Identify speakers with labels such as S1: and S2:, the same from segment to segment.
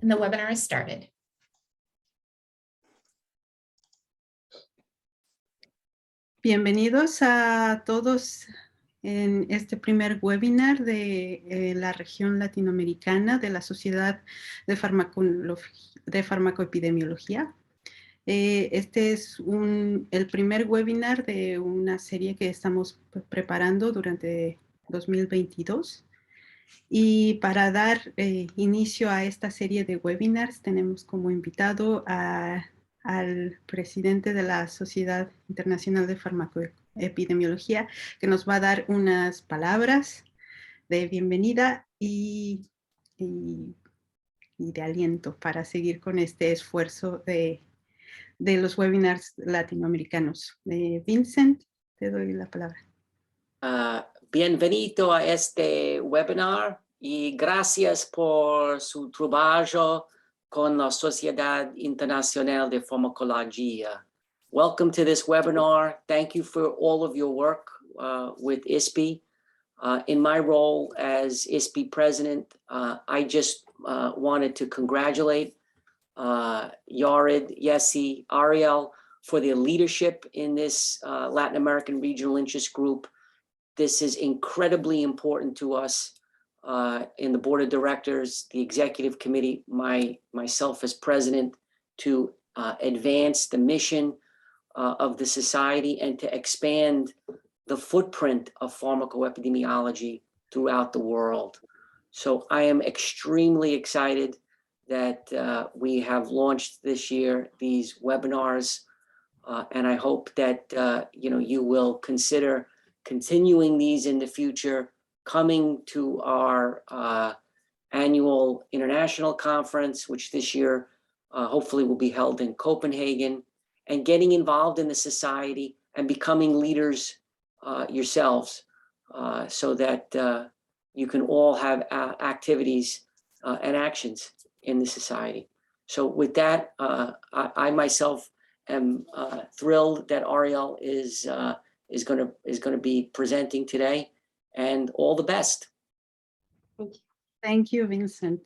S1: And the webinar is started.
S2: Bienvenidos a todos en este primer webinar de la región latinoamericana de la Sociedad de Farmacoepidemiología. Este es el primer webinar de una serie que estamos preparando durante 2022. Y para dar inicio a esta serie de webinars tenemos como invitado al presidente de la Sociedad Internacional de Farmacoepidemiología, que nos va a dar unas palabras de bienvenida y de aliento para seguir con este esfuerzo de los webinars latinoamericanos. Vincent, te doy la palabra.
S3: Bienvenido a este webinar y gracias por su trabajo con la Sociedad Internacional de Farmacología. Welcome to this webinar. Thank you for all of your work with ISPE. In my role as ISPE president, I just wanted to congratulate Yared, Yessi, Ariel for their leadership in this Latin American Regional Interest Group. This is incredibly important to us in the board of directors, the executive committee, myself as president, to advance the mission of the society and to expand the footprint of pharmacoepidemiology throughout the world. So I am extremely excited that we have launched this year these webinars, and I hope that you will consider continuing these in the future, coming to our annual international conference, which this year hopefully will be held in Copenhagen, and getting involved in the society and becoming leaders yourselves so that you can all have activities and actions in the society. So with that, I myself am thrilled that Ariel is going to be presenting today, and all the best.
S2: Thank you, Vincent.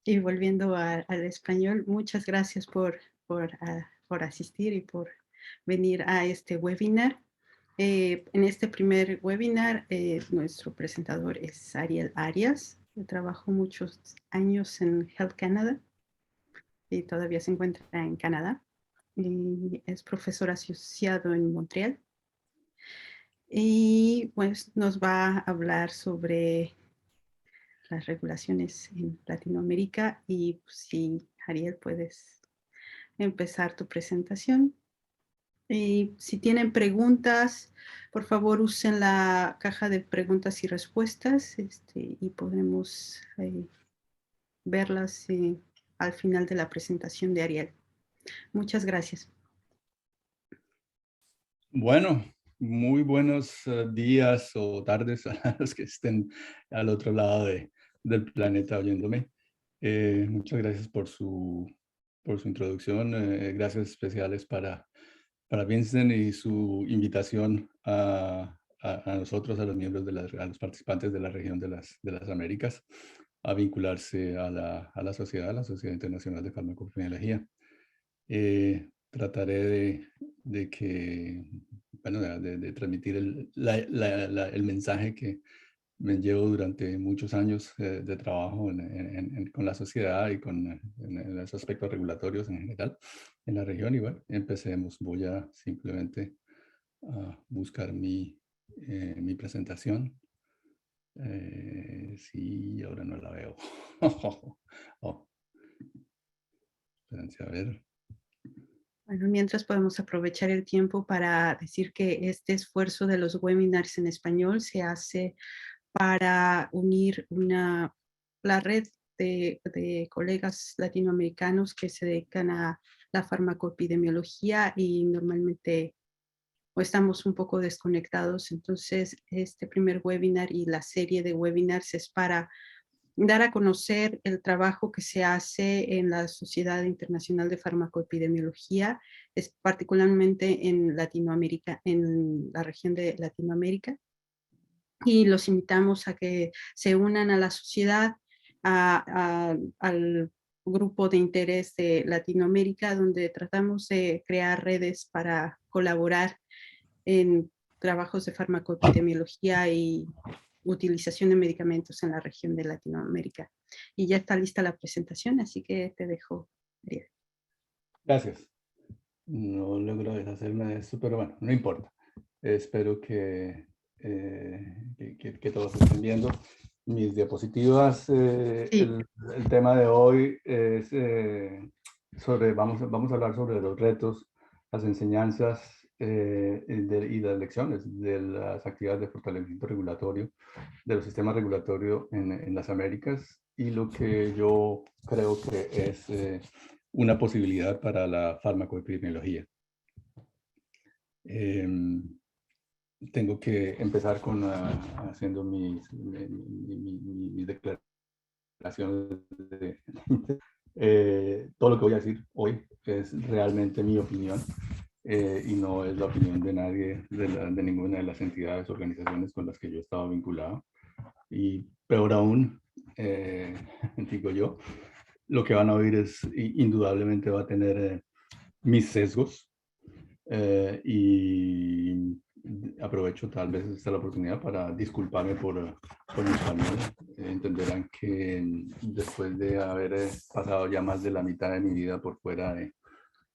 S2: Y volviendo al español, muchas gracias por asistir y por venir a este webinar. En este primer webinar, nuestro presentador es Ariel Arias. Trabajó muchos años en Health Canada y todavía se encuentra en Canadá. Y es profesor asociado en Montreal. Y pues nos va a hablar sobre las regulaciones en Latinoamérica. Y si Ariel, puedes empezar tu presentación. Y si tienen preguntas, por favor usen la caja de preguntas y respuestas y podremos verlas al final de la presentación de Ariel. Muchas gracias.
S4: Bueno, muy buenos días o tardes a los que estén al otro lado del planeta oyéndome. Muchas gracias por su introducción. Gracias especiales para Vincent y su invitación a nosotros, a los miembros, a los participantes de la región de las Américas, a vincularse a la Sociedad Internacional de Farmacoepidemiología. Trataré de transmitir el mensaje que me llevo durante muchos años de trabajo con la sociedad y con en los aspectos regulatorios en general en la región. Y bueno, empecemos. Voy a simplemente buscar mi presentación. Sí, ahora no la veo. Espérense a ver.
S2: Bueno, mientras podemos aprovechar el tiempo para decir que este esfuerzo de los webinars en español se hace para unir la red de colegas latinoamericanos que se dedican a la farmacoepidemiología y normalmente estamos un poco desconectados. Entonces, este primer webinar y la serie de webinars es para dar a conocer el trabajo que se hace en la Sociedad Internacional de Farmacoepidemiología, es particularmente en Latinoamérica, en la región de Latinoamérica. Y los invitamos a que se unan a la sociedad al grupo de interés de Latinoamérica, donde tratamos de crear redes para colaborar en trabajos de farmacoepidemiología y utilización de medicamentos en la región de Latinoamérica. Y ya está lista la presentación, así que te dejo, Ariel.
S4: Gracias. No logro deshacerme de esto, pero bueno, no importa. Espero que todos estén viendo mis diapositivas.
S2: Sí.
S4: El tema de hoy es vamos a hablar sobre los retos, las enseñanzas y las lecciones de las actividades de fortalecimiento regulatorio de los sistemas regulatorios en las Américas y lo que yo creo que es una posibilidad para la farmacoepidemiología. Tengo que empezar con haciendo mis declaraciones. Todo lo que voy a decir hoy es realmente mi opinión y no es la opinión de nadie, de ninguna de las entidades, organizaciones con las que yo estaba vinculado. Y peor aún, digo yo, lo que van a oír es indudablemente va a tener mis sesgos y aprovecho tal vez esta la oportunidad para disculparme por mi español. Entenderán que después de haber pasado ya más de la mitad de mi vida por fuera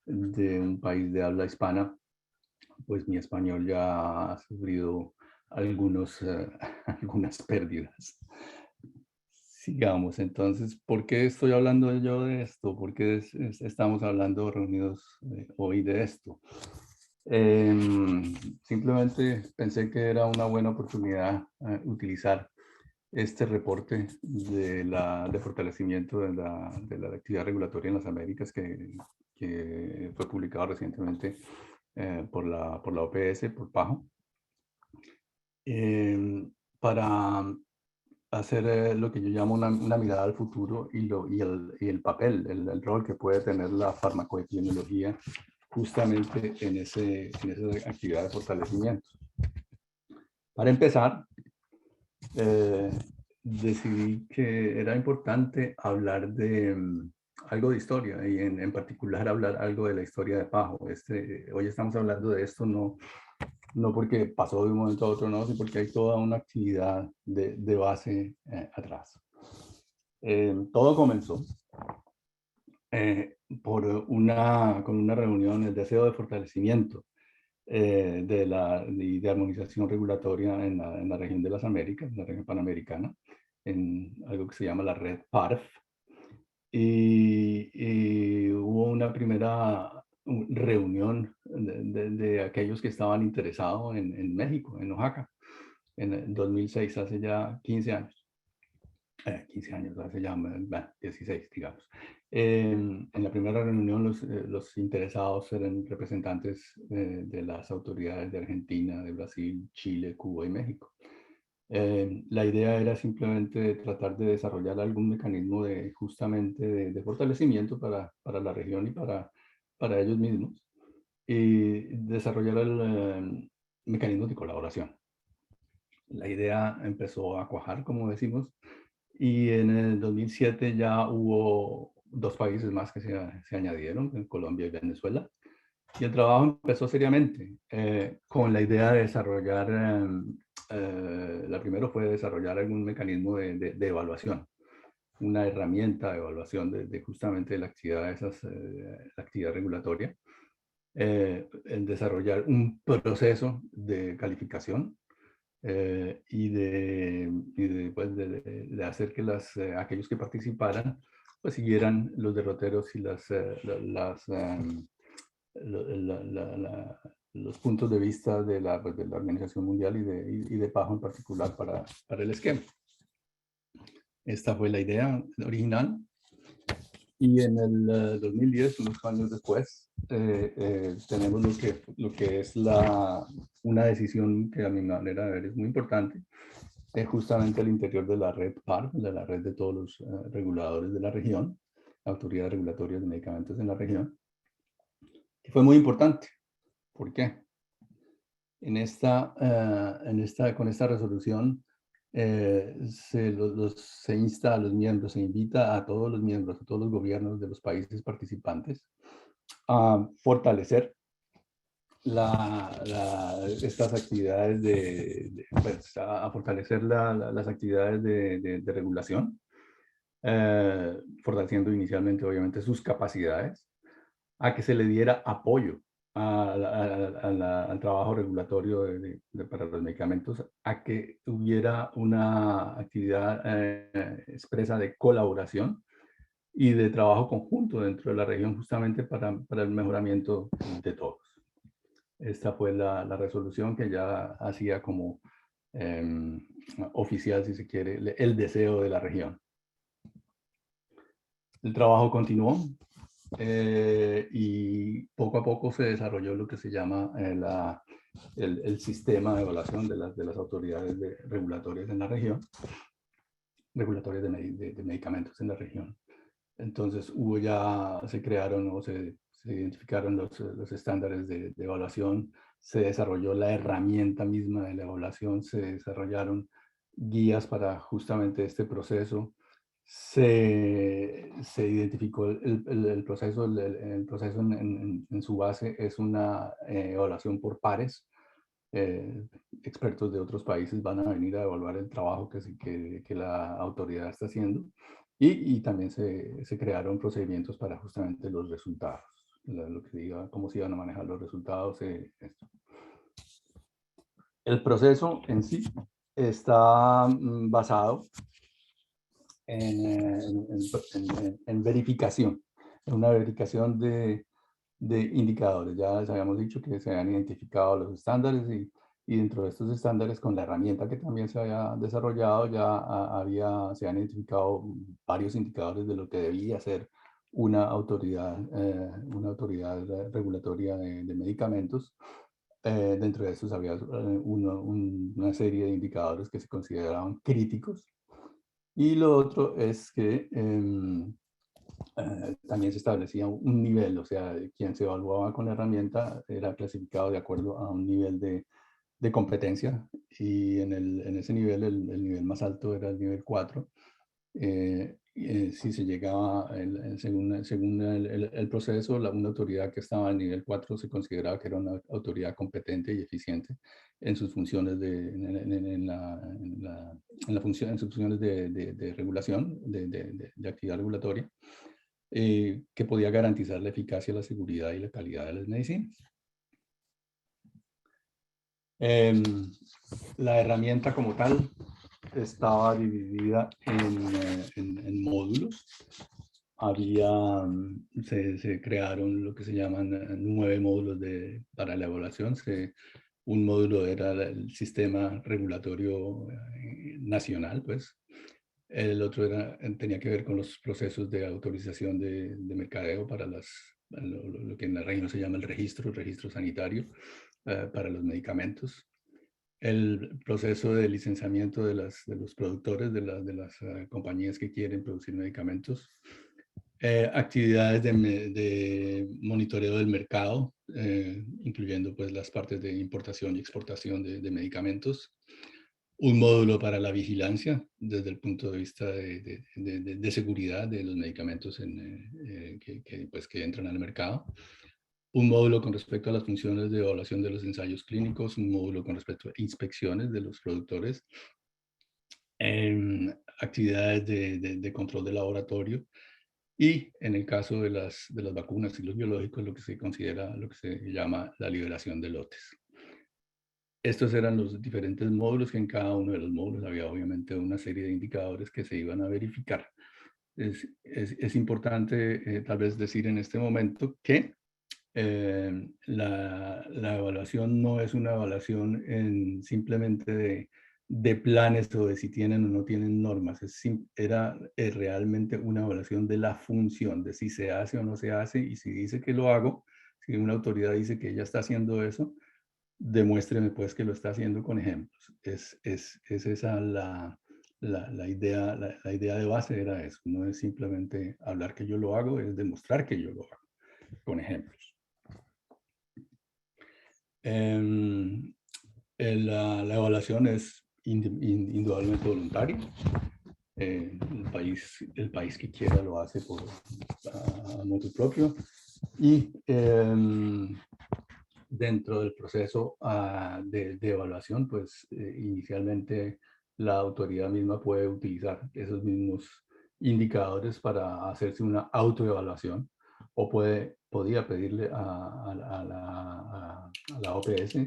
S4: de un país de habla hispana, pues mi español ya ha sufrido algunas pérdidas. Sigamos, entonces, ¿por qué estoy hablando yo de esto? ¿Por qué estamos hablando reunidos hoy de esto? Simplemente pensé que era una buena oportunidad utilizar este reporte de fortalecimiento de la actividad regulatoria en las Américas que fue publicado recientemente por la OPS, por PAHO, para hacer lo que yo llamo una mirada al futuro y el papel, el rol que puede tener la farmacoepidemiología justamente en esa actividad de fortalecimiento. Para empezar, decidí que era importante hablar de algo de historia y en particular hablar algo de la historia de PAHO. Hoy estamos hablando de esto no porque pasó de un momento a otro, no, sino porque hay toda una actividad de base atrás. Todo comenzó con una reunión, el deseo de fortalecimiento y de armonización regulatoria en la región de las Américas, en la región panamericana, en algo que se llama la red PARF. Y hubo una primera reunión de aquellos que estaban interesados en México, en Oaxaca, en 2006, hace ya 15 años. 15 años, hace ya 16, digamos. En la primera reunión los interesados eran representantes de las autoridades de Argentina, de Brasil, Chile, Cuba y México. La idea era simplemente tratar de desarrollar algún mecanismo justamente de fortalecimiento para la región y para ellos mismos y desarrollar mecanismos de colaboración. La idea empezó a cuajar, como decimos, y en el 2007 ya hubo 2 países más que se añadieron, Colombia y Venezuela. Y el trabajo empezó seriamente con la idea de desarrollar, la primera fue desarrollar algún mecanismo de evaluación, una herramienta de evaluación de justamente la actividad, la actividad regulatoria, en desarrollar un proceso de calificación y de hacer que aquellos que participaran pues siguieran los derroteros y los puntos de vista de la Organización Mundial y de PAHO en particular para el esquema. Esta fue la idea original. Y en el 2010, unos años después, tenemos lo que es una decisión que a mi manera de ver es muy importante, justamente al interior de la red PARF, de la red de todos los reguladores de la región, autoridades regulatorias de medicamentos en la región, que fue muy importante. ¿Por qué? Con esta resolución se insta a los miembros, se invita a todos los miembros, a todos los gobiernos de los países participantes a fortalecer estas actividades pues, a fortalecer las actividades de regulación, fortaleciendo inicialmente obviamente sus capacidades, a que se le diera apoyo al trabajo regulatorio para los medicamentos, a que hubiera una actividad expresa de colaboración y de trabajo conjunto dentro de la región justamente para el mejoramiento de todos. Esta fue la resolución que ya hacía como oficial, si se quiere, el deseo de la región. El trabajo continuó y poco a poco se desarrolló lo que se llama el sistema de evaluación de las autoridades regulatorias en la región, regulatorias de medicamentos en la región. Entonces se crearon o se identificaron los estándares de evaluación, se desarrolló la herramienta misma de la evaluación, se desarrollaron guías para justamente este proceso, se identificó el proceso, el proceso en su base es una evaluación por pares. Expertos de otros países van a venir a evaluar el trabajo que la autoridad está haciendo y también se crearon procedimientos para justamente los resultados, lo que diga, cómo se iban a manejar los resultados. El proceso en sí está basado en verificación, en una verificación de indicadores. Ya les habíamos dicho que se habían identificado los estándares y dentro de estos estándares, con la herramienta que también se había desarrollado, se han identificado varios indicadores de lo que debía ser una autoridad regulatoria de medicamentos. Dentro de estos había una serie de indicadores que se consideraban críticos. Y lo otro es que también se establecía un nivel, o sea, quien se evaluaba con la herramienta era clasificado de acuerdo a un nivel de competencia y en ese nivel, el nivel más alto era el nivel 4. Si se llegaba, según el proceso, una autoridad que estaba en nivel 4 se consideraba que era una autoridad competente y eficiente en sus funciones en sus funciones de regulación, de actividad regulatoria, que podía garantizar la eficacia, la seguridad y la calidad de las medicinas. La herramienta como tal estaba dividida en módulos. Se crearon lo que se llaman 9 módulos para la evaluación. Un módulo era el sistema regulatorio nacional, pues. El otro tenía que ver con los procesos de autorización de mercadeo para lo que en la región se llama el registro sanitario para los medicamentos. El proceso de licenciamiento de los productores, de las compañías que quieren producir medicamentos. Actividades de monitoreo del mercado, incluyendo pues las partes de importación y exportación de medicamentos. Un módulo para la vigilancia desde el punto de vista de seguridad de los medicamentos que entran al mercado. Un módulo con respecto a las funciones de evaluación de los ensayos clínicos, un módulo con respecto a inspecciones de los productores, actividades de control de laboratorio y en el caso de las vacunas y los biológicos, lo que se llama la liberación de lotes. Estos eran los diferentes módulos, que en cada uno de los módulos había obviamente una serie de indicadores que se iban a verificar. Es importante tal vez decir en este momento que la evaluación no es una evaluación simplemente de planes o de si tienen o no tienen normas. Era realmente una evaluación de la función, de si se hace o no se hace, y si dice que lo hago, si una autoridad dice que ella está haciendo eso, demuéstreme pues que lo está haciendo con ejemplos. Es esa la idea de base era eso. No es simplemente hablar que yo lo hago, es demostrar que yo lo hago con ejemplos. La evaluación es indudablemente voluntario. El país que quiera lo hace a motu propio. Y dentro del proceso de evaluación, pues inicialmente la autoridad misma puede utilizar esos mismos indicadores para hacerse una autoevaluación, o podía pedirle a la OPS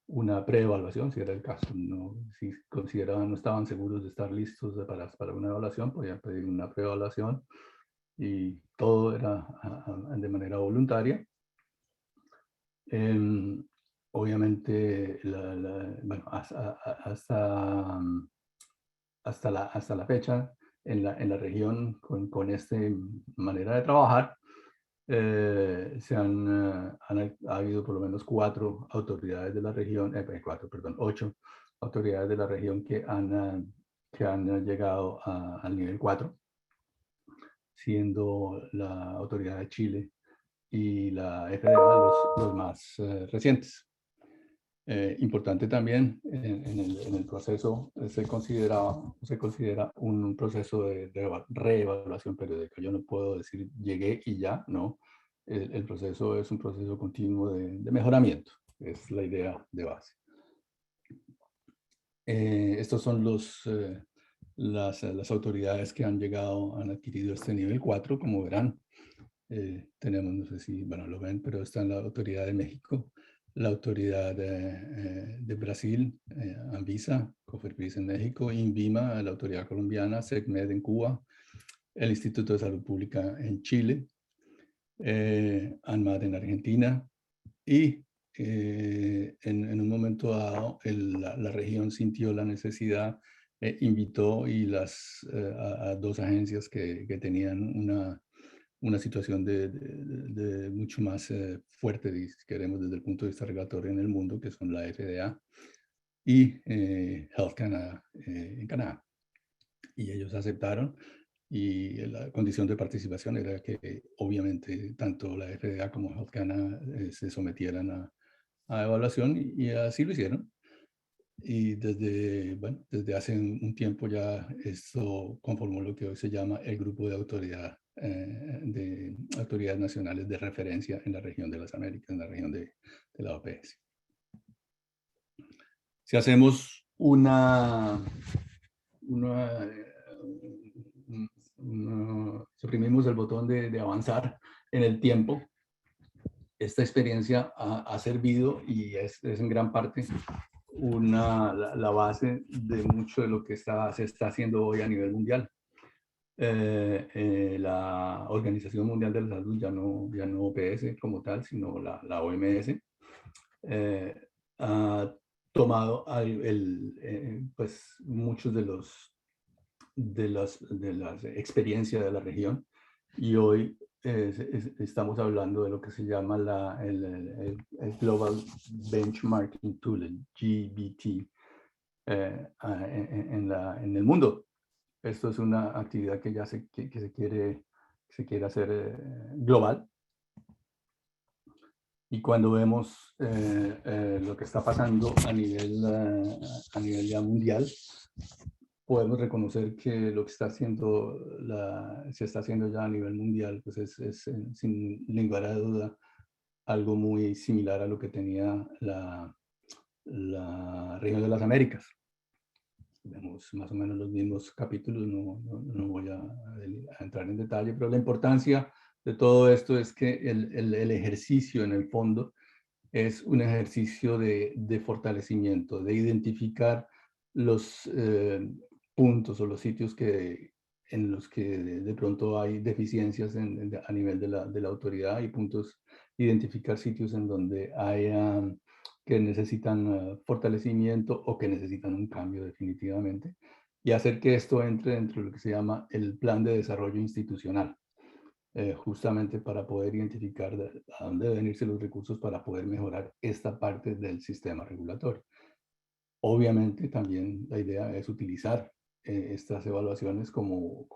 S4: una preevaluación, si era el caso. No, si consideraban no estaban seguros de estar listos para una evaluación, podían pedir una preevaluación, y todo era de manera voluntaria. Obviamente, bueno, hasta la fecha, en la región, con esta manera de trabajar, ha habido por lo menos 8 autoridades de la región que han llegado al nivel 4, siendo la autoridad de Chile y la FDA los más recientes. Importante también, en el proceso se considera un proceso de reevaluación periódica. Yo no puedo decir llegué y ya, no. El proceso es un proceso continuo de mejoramiento. Es la idea de base. Estos son las autoridades que han adquirido este nivel 4, como verán. Tenemos, no sé si, bueno, lo ven, pero está la autoridad de México, la autoridad de Brasil, Anvisa, COFEPRIS en México, INVIMA, la autoridad colombiana, SECMED en Cuba, el Instituto de Salud Pública en Chile, ANMAT en Argentina, y en un momento dado la región sintió la necesidad, invitó a 2 agencias que tenían una situación de mucho más fuerte, si queremos, desde el punto de vista regulatorio en el mundo, que son la FDA y Health Canada en Canadá. Y ellos aceptaron, y la condición de participación era que obviamente tanto la FDA como Health Canada se sometieran a evaluación, y así lo hicieron. Y desde hace un tiempo ya esto conformó lo que hoy se llama el Grupo de Autoridades Nacionales de Referencia en la región de las Américas, en la región de la OPS. Si hacemos suprimimos el botón de avanzar en el tiempo, esta experiencia ha servido y es en gran parte la base de mucho de lo que se está haciendo hoy a nivel mundial. La Organización Mundial de la Salud, ya no OPS como tal, sino la OMS, ha tomado pues muchos de las experiencias de la región, y hoy estamos hablando de lo que se llama el Global Benchmarking Tool, el GBT, en el mundo. Esto es una actividad que ya se quiere hacer global. Y cuando vemos lo que está pasando a nivel ya mundial, podemos reconocer que lo que se está haciendo ya a nivel mundial, pues es sin lugar a duda algo muy similar a lo que tenía la región de las Américas. Vemos más o menos los mismos capítulos, no voy a entrar en detalle, pero la importancia de todo esto es que el ejercicio en el fondo es un ejercicio de fortalecimiento, de identificar los puntos o los sitios en los que de pronto hay deficiencias a nivel de la autoridad, y identificar sitios en donde hay que necesitan fortalecimiento o que necesitan un cambio definitivamente, y hacer que esto entre dentro de lo que se llama el plan de desarrollo institucional, justamente para poder identificar a dónde deben irse los recursos para poder mejorar esta parte del sistema regulatorio. Obviamente también la idea es utilizar estas evaluaciones como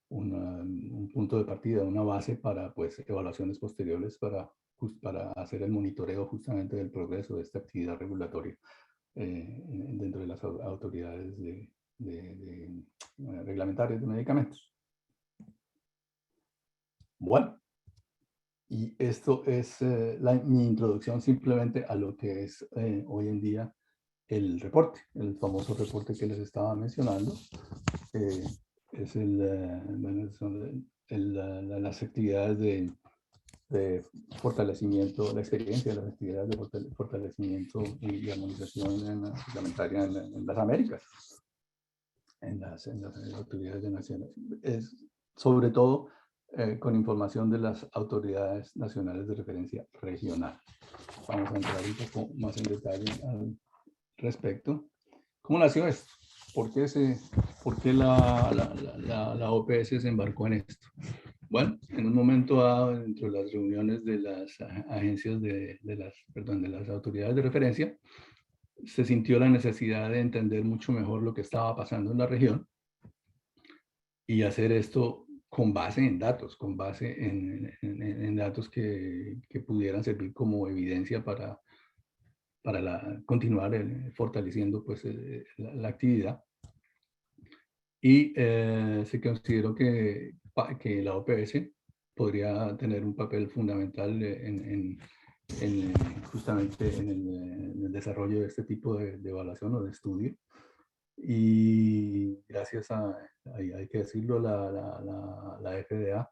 S4: un punto de partida, una base para pues evaluaciones posteriores para hacer el monitoreo justamente del progreso de esta actividad regulatoria dentro de las autoridades reglamentarias de medicamentos. Bueno, y esto es mi introducción simplemente a lo que es hoy en día el reporte, el famoso reporte que les estaba mencionando. Es bueno, son las actividades de fortalecimiento, la experiencia de las actividades de fortalecimiento y armonización reglamentaria en las Américas, en las autoridades de naciones. Es sobre todo con información de las autoridades nacionales de referencia regional. Vamos a entrar un poco más en detalle al respecto. ¿Cómo nació esto? ¿Por qué la OPS se embarcó en esto? Bueno, en un momento dado, dentro de las reuniones de las agencias de las autoridades de referencia, se sintió la necesidad de entender mucho mejor lo que estaba pasando en la región y hacer esto con base en datos, con base en datos que pudieran servir como evidencia para continuar fortaleciendo pues, la actividad. Y se consideró que la OPS podría tener un papel fundamental justamente en el desarrollo de este tipo de evaluación o de estudio. Y gracias hay que decirlo, la FDA,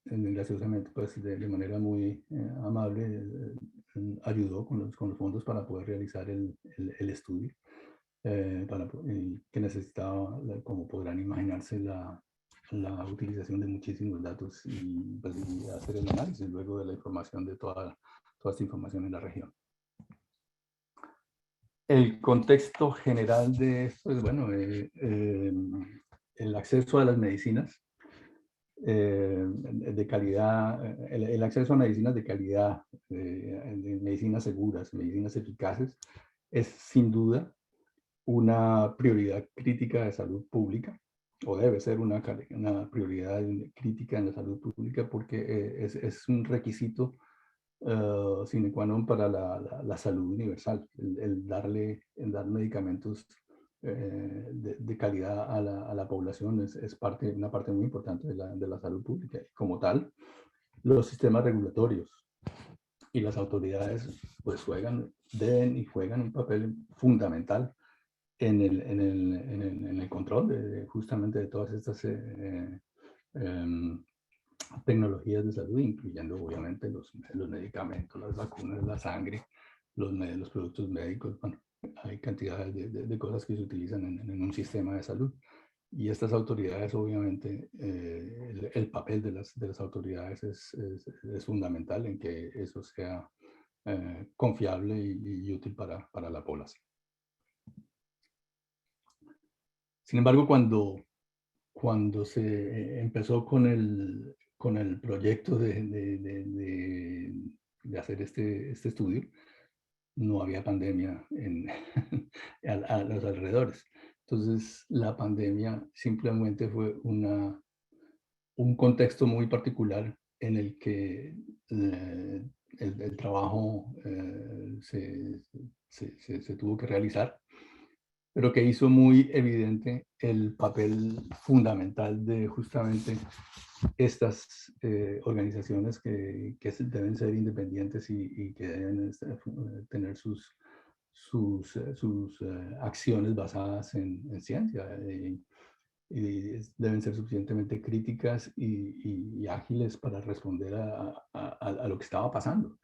S4: graciosamente, pues de manera muy amable, ayudó con los fondos para poder realizar el estudio. Que necesitaba, como podrán imaginarse, la utilización de muchísimos datos y, pues, y hacer el análisis luego de la información de toda esta información en la región. El contexto general de esto es, bueno, el acceso a las medicinas de calidad, el acceso a medicinas de calidad, de medicinas seguras, medicinas eficaces, es sin duda una prioridad crítica de salud pública, o debe ser una prioridad crítica en la salud pública, porque es un requisito sine qua non para la salud universal, el dar medicamentos de calidad a la población es una parte muy importante de la salud pública. Y como tal, los sistemas regulatorios y las autoridades pues deben y juegan un papel fundamental en el control justamente de todas estas tecnologías de salud, incluyendo obviamente los medicamentos, las vacunas, la sangre, los productos médicos. Bueno, hay cantidades de cosas que se utilizan en un sistema de salud. Y estas autoridades, obviamente, el papel de las autoridades es fundamental en que eso sea confiable y útil para la población. Sin embargo, cuando se empezó con el proyecto de hacer este estudio, no había pandemia a los alrededores. Entonces, la pandemia simplemente fue un contexto muy particular en el que el trabajo se tuvo que realizar, pero que hizo muy evidente el papel fundamental de justamente estas organizaciones que deben ser independientes y que deben tener sus acciones basadas en ciencia y deben ser suficientemente críticas y ágiles para responder a lo que estaba pasando.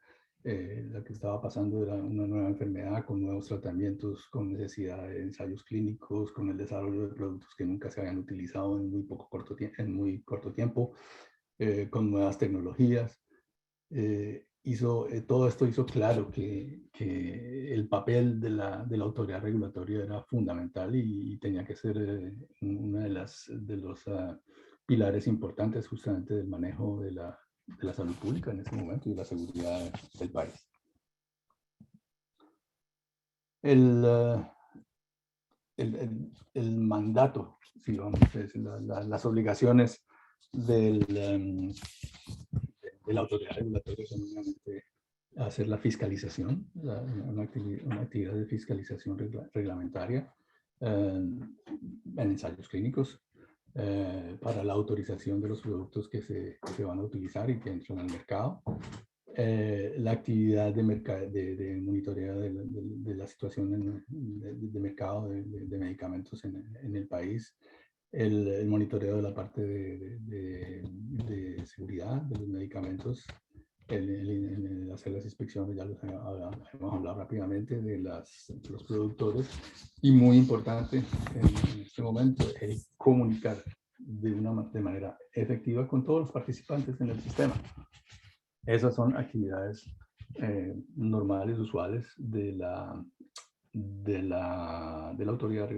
S4: Lo que estaba pasando era una nueva enfermedad con nuevos tratamientos, con necesidad de ensayos clínicos, con el desarrollo de productos que nunca se habían utilizado en muy corto tiempo, con nuevas tecnologías. Todo esto hizo claro que el papel de la autoridad regulatoria era fundamental y tenía que ser uno de los pilares importantes justamente del manejo de la salud pública en ese momento y la seguridad del país. El mandato, si vamos a decir, las obligaciones de la autoridad regulatoria son obviamente hacer la fiscalización, una actividad de fiscalización reglamentaria en ensayos clínicos para la autorización de los productos que se van a utilizar y que entran al mercado. La actividad de monitoreo de la situación de mercado de medicamentos en el país, el monitoreo de la parte de seguridad de los medicamentos, el hacer las inspecciones, ya hemos hablado rápidamente de los productores, y muy importante en este momento, el comunicar de manera efectiva con todos los participantes en el sistema. Esas son actividades normales, usuales de la autoridad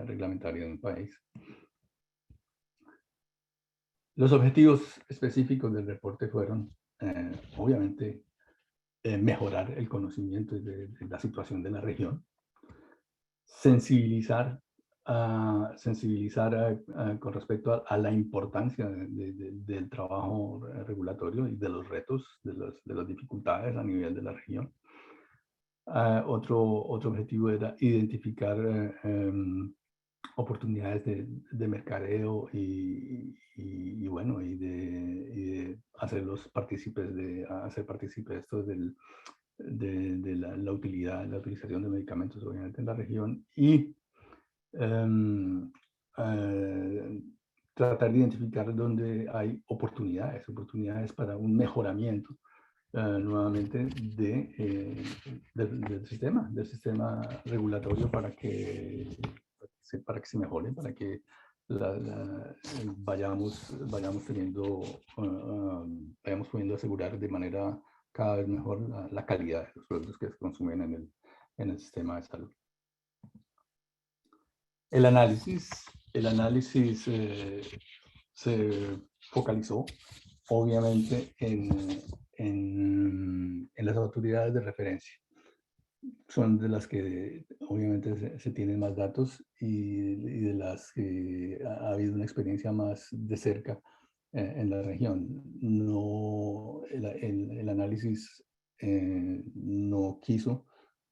S4: reglamentaria del país. Los objetivos específicos del reporte fueron, obviamente, mejorar el conocimiento de la situación de la región, sensibilizar con respecto a la importancia del trabajo regulatorio y de los retos, de las dificultades a nivel de la región. Otro objetivo era identificar oportunidades de mercadeo y bueno, y de hacerlos partícipes hacer partícipes estos de la utilización de medicamentos, obviamente, en la región, y tratar de identificar dónde hay oportunidades para un mejoramiento nuevamente del sistema regulatorio para que se mejore, para que vayamos pudiendo asegurar de manera cada vez mejor la calidad de los productos que se consumen en el sistema de salud. El análisis se focalizó obviamente en las autoridades de referencia. Son de las que obviamente se tienen más datos y de las que ha habido una experiencia más de cerca en la región. No, el análisis no quiso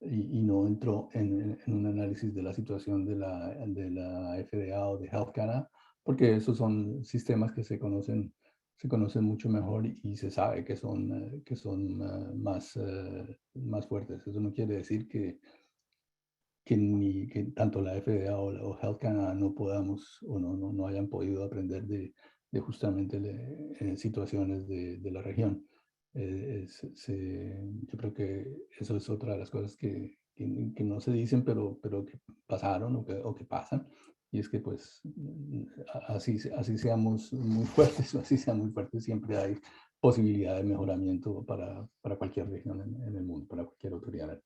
S4: y no entró en un análisis de la situación de la FDA o de Health Canada, porque esos son sistemas que se conocen mucho mejor y se sabe que son más fuertes. Eso no quiere decir que tanto la FDA o Health Canada no podamos o no hayan podido aprender de justamente situaciones de la región. Yo creo que eso es otra de las cosas que no se dicen, pero que pasaron o que pasan. Y es que pues así seamos muy fuertes o así sean muy fuertes, siempre hay posibilidad de mejoramiento para cualquier región en el mundo, para cualquier autoridad.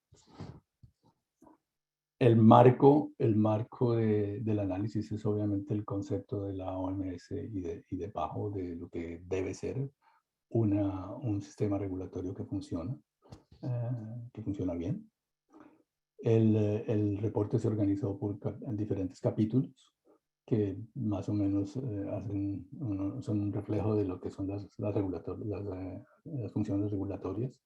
S4: El marco del análisis es obviamente el concepto de la OMS y de PAHO, de lo que debe ser un sistema regulatorio que funciona bien. El reporte se organizó en diferentes capítulos que más o menos son un reflejo de lo que son las funciones regulatorias,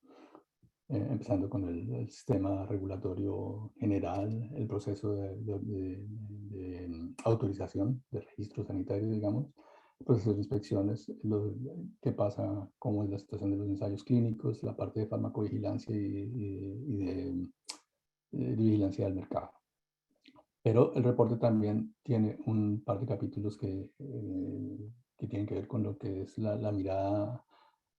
S4: empezando con el sistema regulatorio general, el proceso de autorización de registros sanitarios, digamos, procesos de inspecciones, qué pasa, cómo es la situación de los ensayos clínicos, la parte de farmacovigilancia y de vigilancia del mercado. Pero el reporte también tiene un par de capítulos que tienen que ver con lo que es la mirada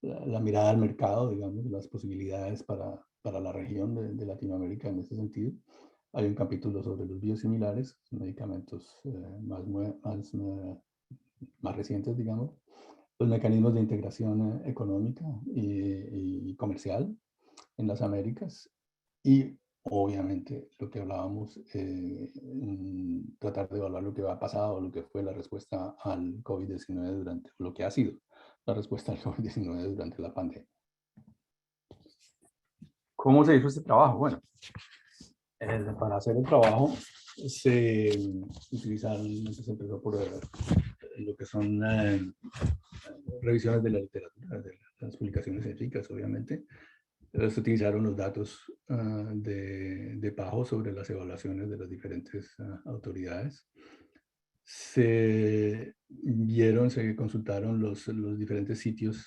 S4: al mercado, digamos, las posibilidades para la región de Latinoamérica en ese sentido. Hay un capítulo sobre los biosimilares, medicamentos más recientes, digamos, los mecanismos de integración económica y comercial en las Américas y obviamente lo que hablábamos, tratar de evaluar lo que ha pasado, lo que fue la respuesta al COVID-19 lo que ha sido la respuesta al COVID-19 durante la pandemia. ¿Cómo se hizo este trabajo? Bueno, para hacer el trabajo se empezó por lo que son revisiones de la literatura, de las publicaciones científicas, obviamente. Se utilizaron los datos de PAHO sobre las evaluaciones de las diferentes autoridades. Se consultaron los diferentes sitios,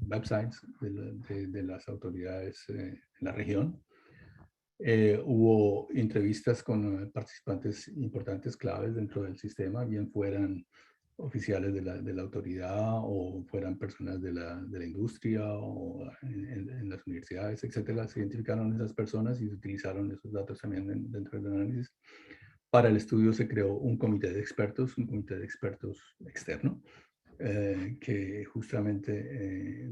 S4: websites de las autoridades en la región. Hubo entrevistas con participantes importantes claves dentro del sistema, bien fueran oficiales de la autoridad o fueran personas de la industria o en las universidades, etcétera. Se identificaron esas personas y se utilizaron esos datos también dentro del análisis. Para el estudio se creó un comité de expertos externo, que justamente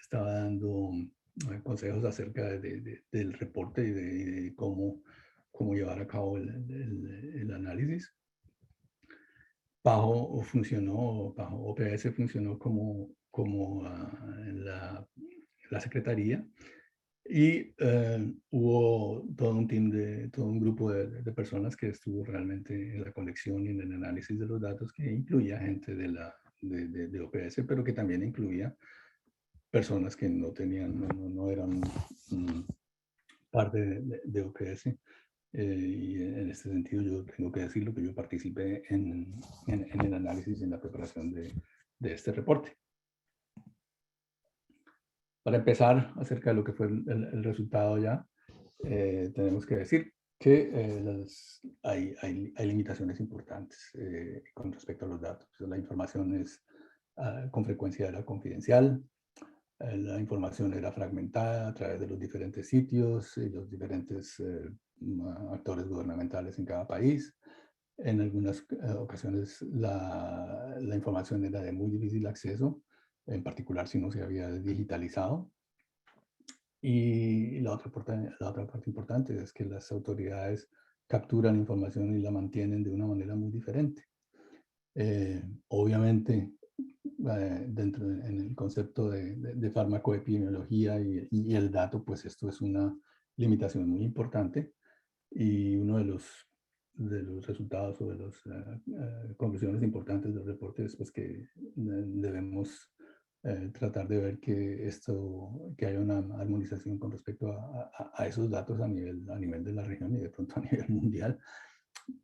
S4: estaba dando consejos acerca del reporte y de cómo llevar a cabo el análisis. PAHO OPS funcionó como la secretaría, y hubo todo un grupo de personas que estuvo realmente en la colección y en el análisis de los datos, que incluía gente de OPS, pero que también incluía personas que no eran parte de OPS. Y en este sentido yo tengo que decirlo que yo participé en el análisis y en la preparación de este reporte. Para empezar, acerca de lo que fue el resultado ya, tenemos que decir que hay limitaciones importantes con respecto a los datos. La información con frecuencia era confidencial, la información era fragmentada a través de los diferentes sitios y los diferentes actores gubernamentales en cada país. En algunas ocasiones la información era de muy difícil acceso, en particular si no se había digitalizado. Y la otra parte importante es que las autoridades capturan información y la mantienen de una manera muy diferente. Obviamente, en el concepto de farmacoepidemiología y el dato, pues esto es una limitación muy importante, y uno de los resultados o de las conclusiones importantes del reporte es pues, que debemos tratar de ver que haya una armonización con respecto a esos datos a nivel de la región y de pronto a nivel mundial,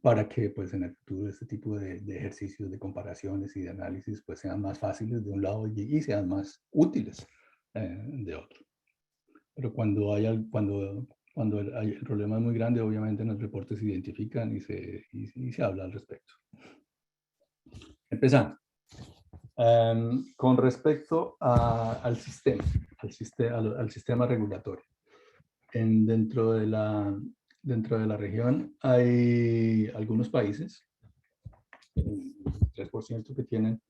S4: para que pues, en el futuro este tipo de ejercicios de comparaciones y de análisis pues, sean más fáciles de un lado y sean más útiles de otro. Pero cuando el problema es muy grande, obviamente en los reportes se identifican y se habla al respecto. Empezando. Con respecto al sistema regulatorio. Dentro de la región hay algunos países, 3%, que tienen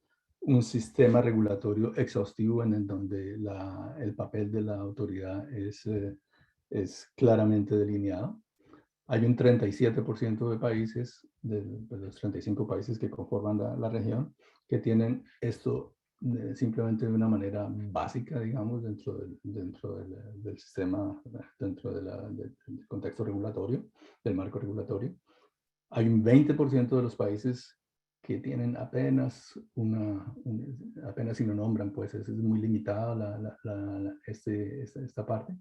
S4: un sistema regulatorio exhaustivo en donde el papel de la autoridad es claramente delineado. Hay un 37% de países, de los 35 países que conforman la región, que tienen esto simplemente de una manera básica, digamos, dentro del sistema, dentro del contexto regulatorio, del marco regulatorio. Hay un 20% de los países que tienen apenas si lo nombran, pues es muy limitada esta parte.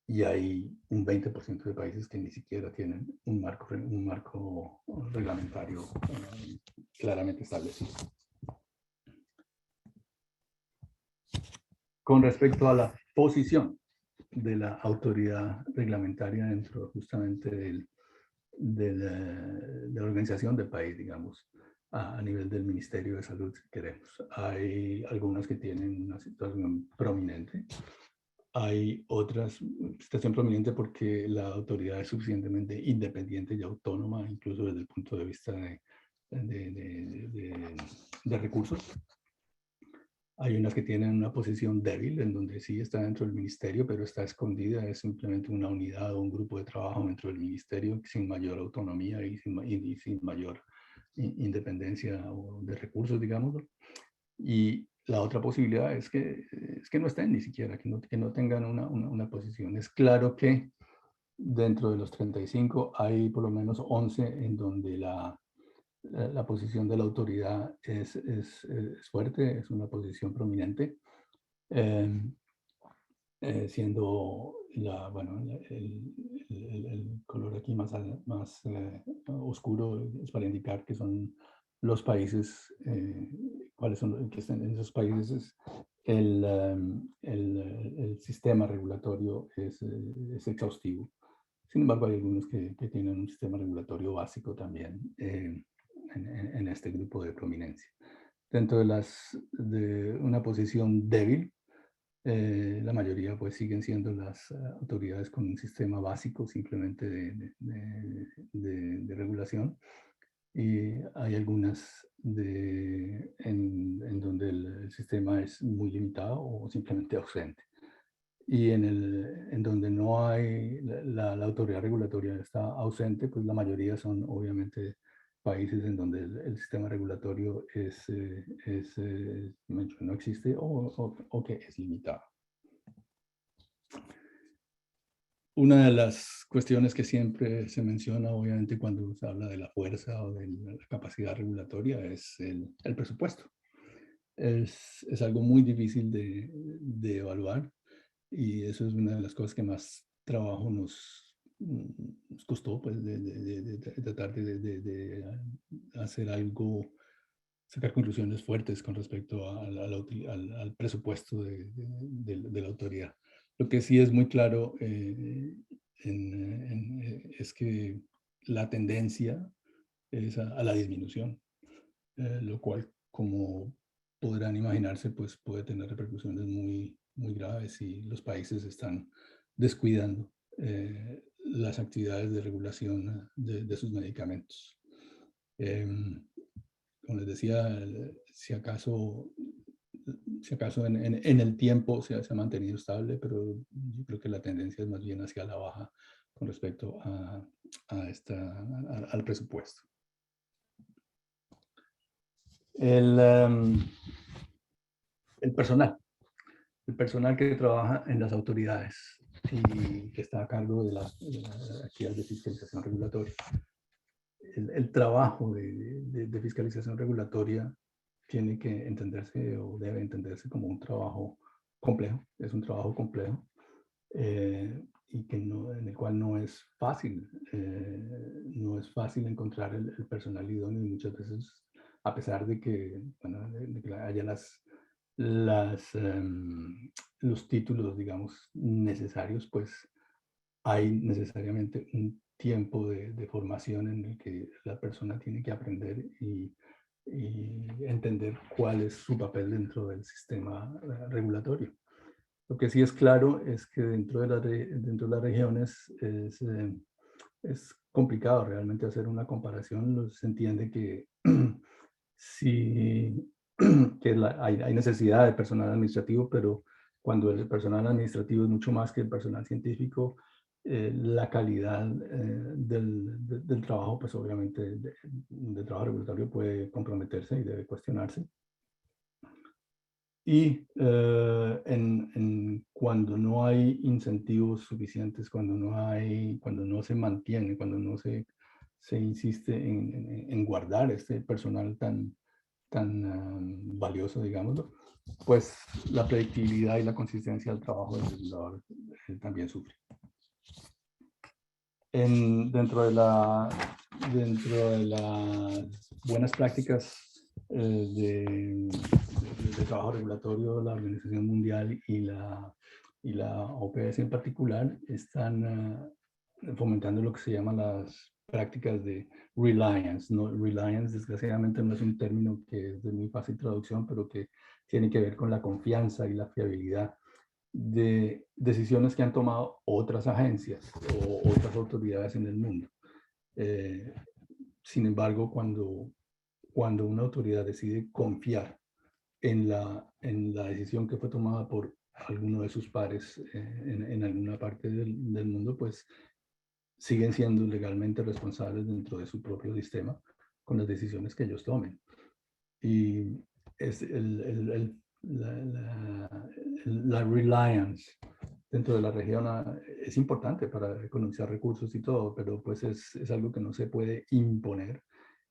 S4: Y hay un 20% de países que ni siquiera tienen un marco reglamentario claramente establecido. Con respecto a la posición de la autoridad reglamentaria dentro justamente de la organización del país, digamos, a nivel del Ministerio de Salud, si queremos. Hay algunas que tienen una situación prominente. Hay otras, situación prominente porque la autoridad es suficientemente independiente y autónoma, incluso desde el punto de vista de recursos. Hay unas que tienen una posición débil, en donde sí está dentro del ministerio, pero está escondida, es simplemente una unidad o un grupo de trabajo dentro del ministerio sin mayor autonomía y sin mayor independencia de recursos, digamos. Y la otra posibilidad es que no estén ni siquiera, que no tengan una posición. Es claro que dentro de los 35 hay por lo menos 11 en donde la posición de la autoridad es fuerte, es una posición prominente. siendo el color aquí más oscuro es para indicar que son los países, cuáles son los que están en esos países. El sistema regulatorio es exhaustivo. Sin embargo, hay algunos que tienen un sistema regulatorio básico también en este grupo de prominencia. Dentro de una posición débil, la mayoría pues siguen siendo las autoridades con un sistema básico simplemente de regulación, y hay algunas en donde el sistema es muy limitado o simplemente ausente. Y en donde no hay, la autoridad regulatoria está ausente, pues la mayoría son obviamente países en donde el sistema regulatorio no existe o que es limitado. Una de las cuestiones que siempre se menciona, obviamente, cuando se habla de la fuerza o de la capacidad regulatoria es el presupuesto. Es algo muy difícil de evaluar, y eso es una de las cosas que más trabajo nos costó, pues, de tratar de hacer algo, sacar conclusiones fuertes con respecto al presupuesto de la autoridad. Lo que sí es muy claro es que la tendencia es a la disminución, lo cual, como podrán imaginarse, pues puede tener repercusiones muy, muy graves si los países están descuidando las actividades de regulación de sus medicamentos. Como les decía, si acaso en el tiempo se ha mantenido estable, pero yo creo que la tendencia es más bien hacia la baja con respecto al presupuesto. El personal que trabaja en las autoridades y que está a cargo de la actividad de fiscalización regulatoria. El trabajo de fiscalización regulatoria tiene que entenderse o debe entenderse como un trabajo complejo. Es un trabajo complejo y en el cual no es fácil. No es fácil encontrar el personal idóneo, y muchas veces, a pesar de que, de que haya los títulos, digamos, necesarios, pues hay necesariamente un tiempo de formación en el que la persona tiene que aprender y entender cuál es su papel dentro del sistema regulatorio. Lo que sí es claro es que dentro de las regiones es complicado realmente hacer una comparación. Se entiende que hay necesidad de personal administrativo, pero cuando el personal administrativo es mucho más que el personal científico, la calidad del trabajo, pues obviamente del trabajo regulatorio puede comprometerse y debe cuestionarse. Y cuando no hay incentivos suficientes, cuando no se mantiene, cuando no se insiste en guardar este personal tan valioso, digámoslo, pues la predictibilidad y la consistencia del trabajo del regulador también sufre. Dentro de las buenas prácticas de trabajo regulatorio, la Organización Mundial y la OPS en particular están fomentando lo que se llaman las prácticas de reliance. Reliance, desgraciadamente, no es un término que es de muy fácil traducción, pero que tiene que ver con la confianza y la fiabilidad de decisiones que han tomado otras agencias o otras autoridades en el mundo. Sin embargo, cuando una autoridad decide confiar en la decisión que fue tomada por alguno de sus pares en alguna parte del mundo, pues siguen siendo legalmente responsables dentro de su propio sistema con las decisiones que ellos tomen. Y es la reliance dentro de la región es importante para economizar recursos y todo, pero pues es algo que no se puede imponer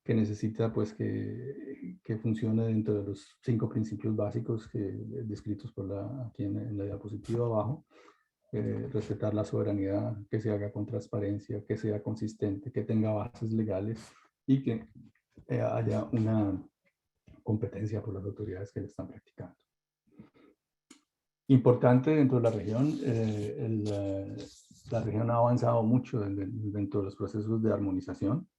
S4: que necesita pues que funcione dentro de los 5 principios básicos descritos aquí en la diapositiva abajo. Respetar la soberanía, que se haga con transparencia, que sea consistente, que tenga bases legales y que haya una competencia por las autoridades que le están practicando. Importante dentro de la región, la región ha avanzado mucho dentro de los procesos de armonización.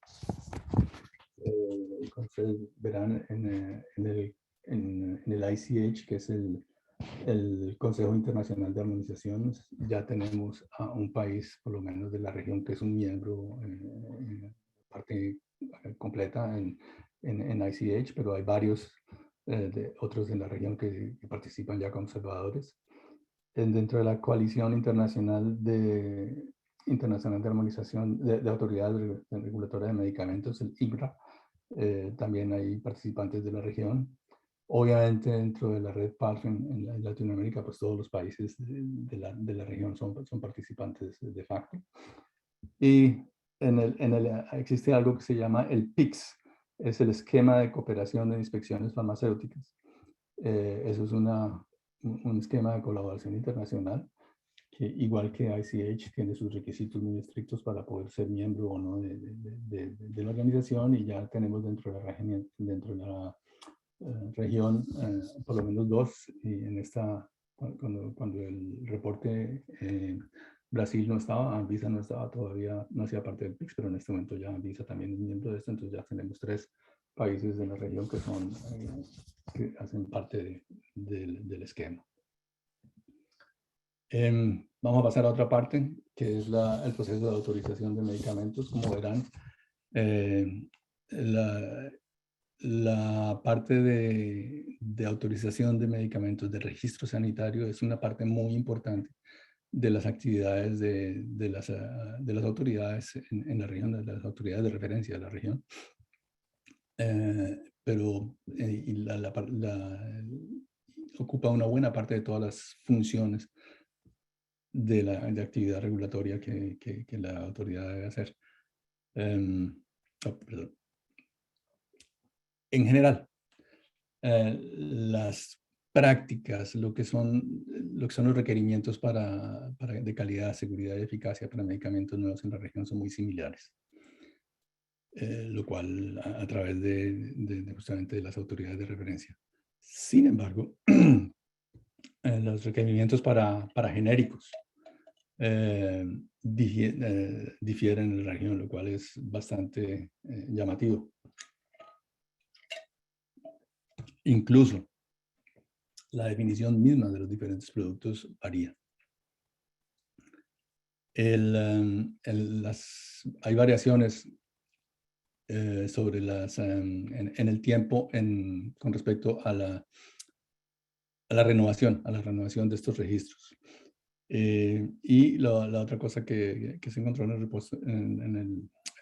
S4: Ustedes verán en el ICH, que es el Consejo Internacional de Armonización, ya tenemos a un país, por lo menos de la región, que es un miembro parte completa en ICH, pero hay varios otros en la región que participan ya como observadores. Dentro de la coalición internacional de armonización de autoridades regulatorias de medicamentos, el IGRA, también hay participantes de la región. Obviamente dentro de la red PARF en Latinoamérica, pues todos los países de la región son participantes de facto. Y existe algo que se llama el PICS, es el Esquema de Cooperación de Inspecciones Farmacéuticas. Eso es un esquema de colaboración internacional que, igual que ICH, tiene sus requisitos muy estrictos para poder ser miembro o no de la organización, y ya tenemos dentro de la región por lo menos 2, y en esta, cuando el reporte Brasil no estaba, Anvisa no estaba todavía, no hacía parte del PICS, pero en este momento ya Anvisa también es miembro de esto, entonces ya tenemos 3 países de la región que que hacen parte del esquema. Vamos a pasar a otra parte, que es el proceso de autorización de medicamentos. Como verán, la parte de autorización de medicamentos, de registro sanitario, es una parte muy importante de las actividades de las autoridades en la región, de las autoridades de referencia de la región. Pero ocupa una buena parte de todas las funciones de actividad regulatoria que la autoridad debe hacer. Perdón. En general, las prácticas, lo que son los requerimientos de calidad, seguridad y eficacia para medicamentos nuevos en la región son muy similares. Lo cual a través justamente de las autoridades de referencia. Sin embargo, los requerimientos para genéricos difieren en la región, lo cual es bastante llamativo. Incluso la definición misma de los diferentes productos varía. Hay variaciones sobre en el tiempo con respecto a la renovación de estos registros. Y la otra cosa que se encontró en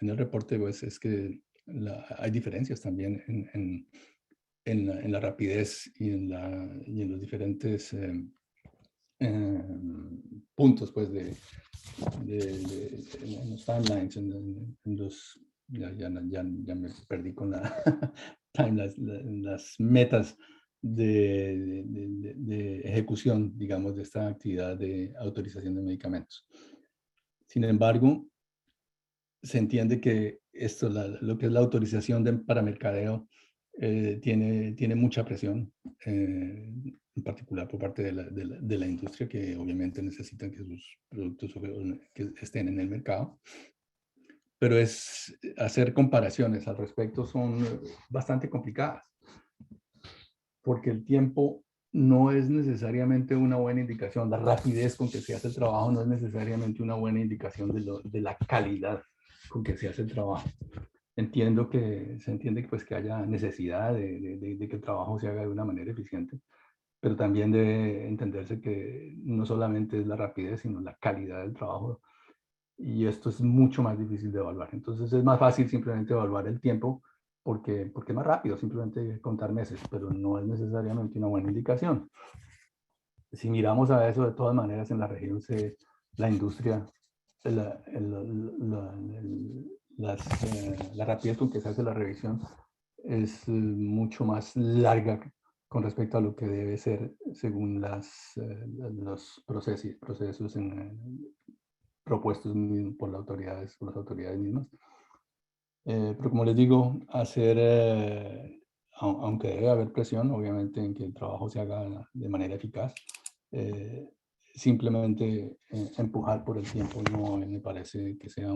S4: el reporte, pues, es que hay diferencias también en la rapidez y en los diferentes puntos, pues, en los timelines, en los, ya me perdí con las metas de ejecución, digamos, de esta actividad de autorización de medicamentos. Sin embargo, se entiende que lo que es la autorización para mercadeo tiene mucha presión, en particular por parte de la industria, que obviamente necesitan que sus productos que estén en el mercado. Pero hacer comparaciones al respecto son bastante complicadas, porque el tiempo no es necesariamente una buena indicación. La rapidez con que se hace el trabajo no es necesariamente una buena indicación de la calidad con que se hace el trabajo. Se entiende pues, que haya necesidad de que el trabajo se haga de una manera eficiente, pero también debe entenderse que no solamente es la rapidez, sino la calidad del trabajo. Y esto es mucho más difícil de evaluar. Entonces es más fácil simplemente evaluar el tiempo porque es más rápido, simplemente contar meses, pero no es necesariamente una buena indicación. Si miramos a eso, de todas maneras, en la región la industria, la rapidez con que se hace la revisión es mucho más larga con respecto a lo que debe ser según los procesos propuestos por las autoridades mismas. Pero como les digo, aunque debe haber presión, obviamente, en que el trabajo se haga de manera eficaz, simplemente empujar por el tiempo no me parece que sea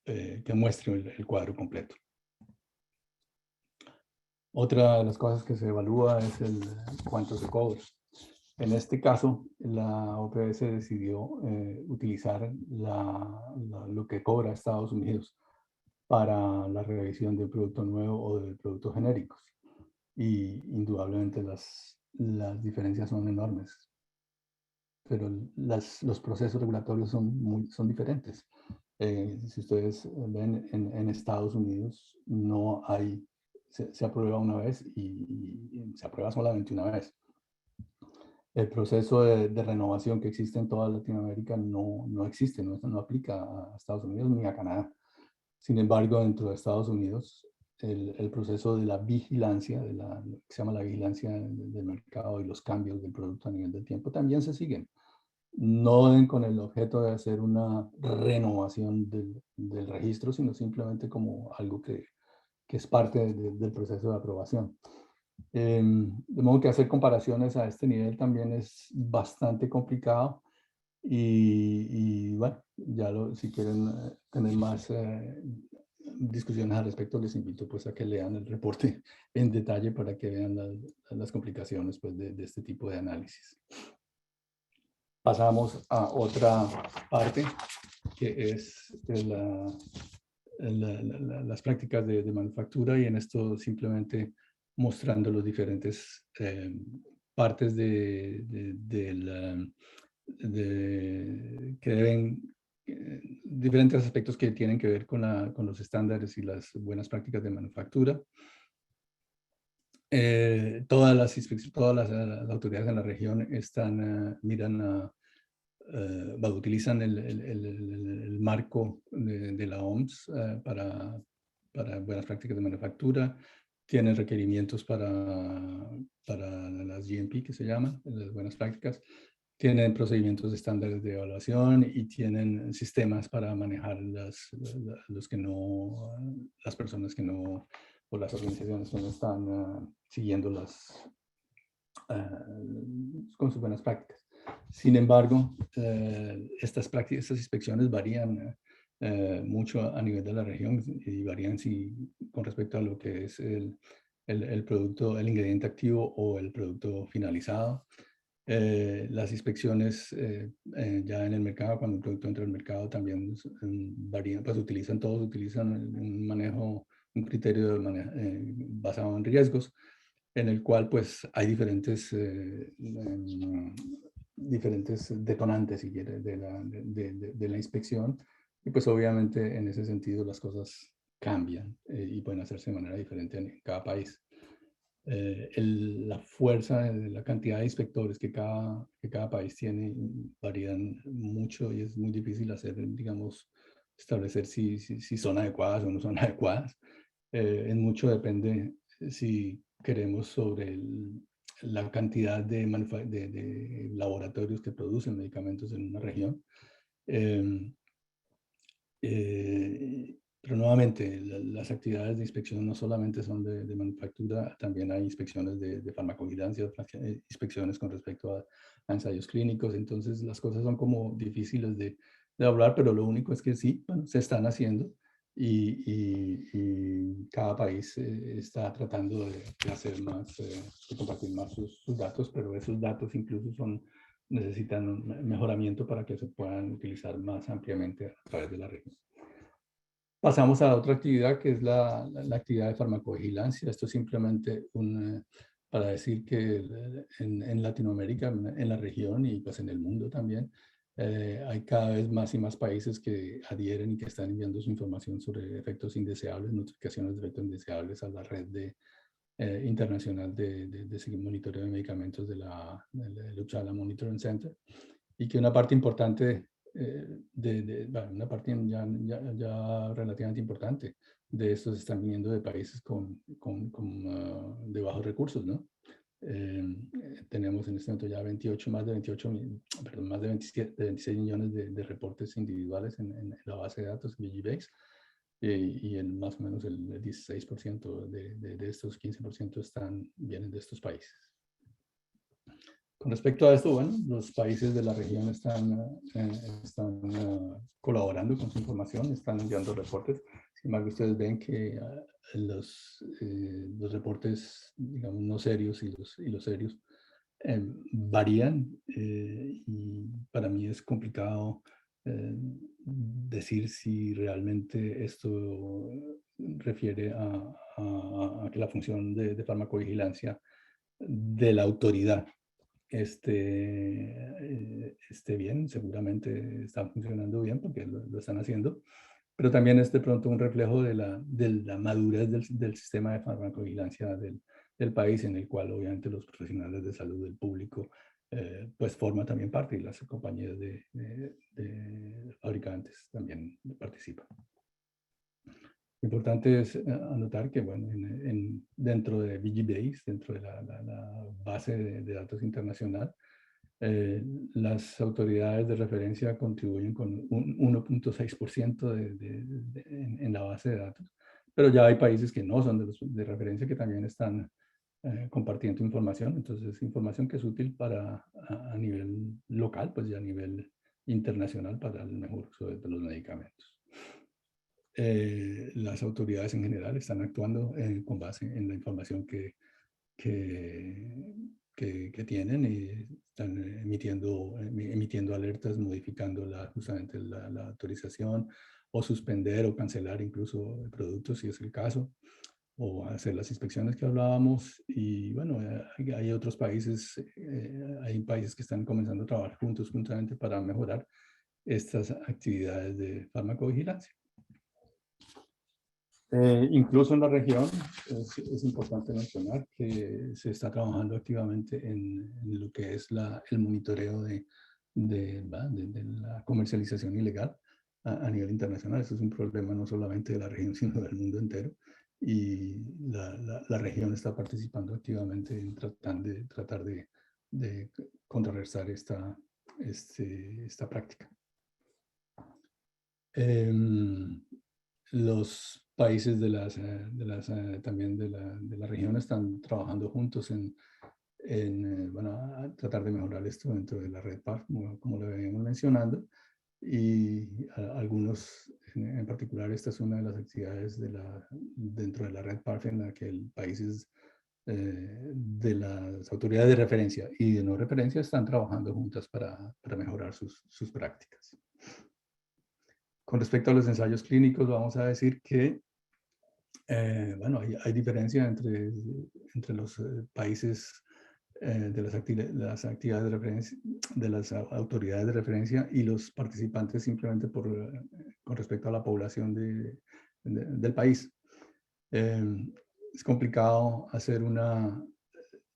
S4: que muestre el cuadro completo. Otra de las cosas que se evalúa es cuánto se cobra. En este caso, la OPS decidió utilizar lo que cobra Estados Unidos para la revisión del producto nuevo o de productos genéricos. Y indudablemente las diferencias son enormes. Pero los procesos regulatorios son diferentes. Si ustedes ven en Estados Unidos, no hay, se aprueba una vez y se aprueba solamente una vez. El proceso de renovación que existe en toda Latinoamérica no existe, no aplica a Estados Unidos ni a Canadá. Sin embargo, dentro de Estados Unidos, el proceso de la vigilancia, lo que se llama la vigilancia del mercado y los cambios del producto a nivel del tiempo también se siguen. No con el objeto de hacer una renovación del registro, sino simplemente como algo que es parte del proceso de aprobación. De modo que hacer comparaciones a este nivel también es bastante complicado y bueno, si quieren tener más discusiones al respecto, les invito pues a que lean el reporte en detalle para que vean las complicaciones pues, de este tipo de análisis. Pasamos a otra parte que es las prácticas de manufactura, y en esto simplemente mostrando los diferentes partes diferentes aspectos que tienen que ver con los estándares y las buenas prácticas de manufactura. Todas las autoridades en la región utilizan el marco de la OMS para buenas prácticas de manufactura. Tienen requerimientos para las GMP, que se llaman, las buenas prácticas. Tienen procedimientos estándares de evaluación y tienen sistemas para manejar las personas que no, o las organizaciones que no están siguiendo con sus buenas prácticas. Sin embargo, estas inspecciones varían mucho a nivel de la región y varían con respecto a lo que es el producto, el ingrediente activo o el producto finalizado. Las inspecciones ya en el mercado, cuando un producto entra al mercado, también varían, pues todos utilizan un criterio de manejo, basado en riesgos, en el cual pues hay diferentes detonantes, si quiere, de la inspección, y pues obviamente en ese sentido las cosas cambian y pueden hacerse de manera diferente en cada país. La fuerza, la cantidad de inspectores que cada país tiene varían mucho y es muy difícil establecer si son adecuadas o no son adecuadas. En mucho depende si queremos sobre la cantidad de laboratorios que producen medicamentos en una región. Pero nuevamente, las actividades de inspección no solamente son de manufactura, también hay inspecciones de farmacovigilancia, inspecciones con respecto a ensayos clínicos. Entonces las cosas son como difíciles de hablar, pero lo único es que sí, bueno, se están haciendo y cada país está tratando de hacer más, de compartir más sus datos, pero esos datos incluso necesitan un mejoramiento para que se puedan utilizar más ampliamente a través de la región. Pasamos a otra actividad que es la actividad de farmacovigilancia. Esto es simplemente para decir que en Latinoamérica, en la región y pues en el mundo también, hay cada vez más y más países que adhieren y que están enviando su información sobre efectos indeseables, notificaciones de efectos indeseables a la red internacional de monitoreo de medicamentos de la Uppsala Monitoring Center, y que una parte importante bueno, una parte ya relativamente importante de estos están viniendo de países de bajos recursos, ¿no? Tenemos en este momento ya más de 27, de 26 millones de reportes individuales en la base de datos BGBase, y más o menos el 16% de estos 15% vienen de estos países. Con respecto a esto, bueno, los países de la región están colaborando con su información, están enviando reportes. Sin embargo, ustedes ven que los reportes, digamos, no serios y los serios varían, y para mí es complicado decir si realmente esto refiere a que la función de farmacovigilancia de la autoridad esté bien. Seguramente está funcionando bien porque lo están haciendo, pero también es de pronto un reflejo de la madurez del sistema de farmacovigilancia del país, en el cual obviamente los profesionales de salud del público pues forman también parte, y las compañías de fabricantes también participan. Lo importante es anotar que, bueno, dentro de BGBase, dentro de la base de datos internacional, las autoridades de referencia contribuyen con un 1.6% en la base de datos, pero ya hay países que no son de referencia que también están compartiendo información. Entonces, información que es útil a nivel local, pues ya a nivel internacional, para el mejor uso de los medicamentos. Las autoridades en general están actuando con base en la información que tienen, y están emitiendo alertas, modificando justamente la autorización, o suspender o cancelar incluso productos si es el caso, o hacer las inspecciones que hablábamos. Y bueno, hay otros países, hay países que están comenzando a trabajar juntos juntamente para mejorar estas actividades de farmacovigilancia. Incluso en la región es importante mencionar que se está trabajando activamente en lo que es el monitoreo de la comercialización ilegal a nivel internacional. Eso es un problema no solamente de la región, sino del mundo entero. Y la región está participando activamente en tratar de contrarrestar esta práctica. Los países también de la región están trabajando juntos bueno, a tratar de mejorar esto dentro de la red PARF, como lo veníamos mencionando. Y algunos, en particular, esta es una de las actividades dentro de la red PARF en la que países de las autoridades de referencia y de no referencia están trabajando juntas para mejorar sus prácticas. Con respecto a los ensayos clínicos, vamos a decir que, bueno, hay diferencia entre los países de las actividades de referencia, de las autoridades de referencia, y los participantes simplemente con respecto a la población del país. Es complicado hacer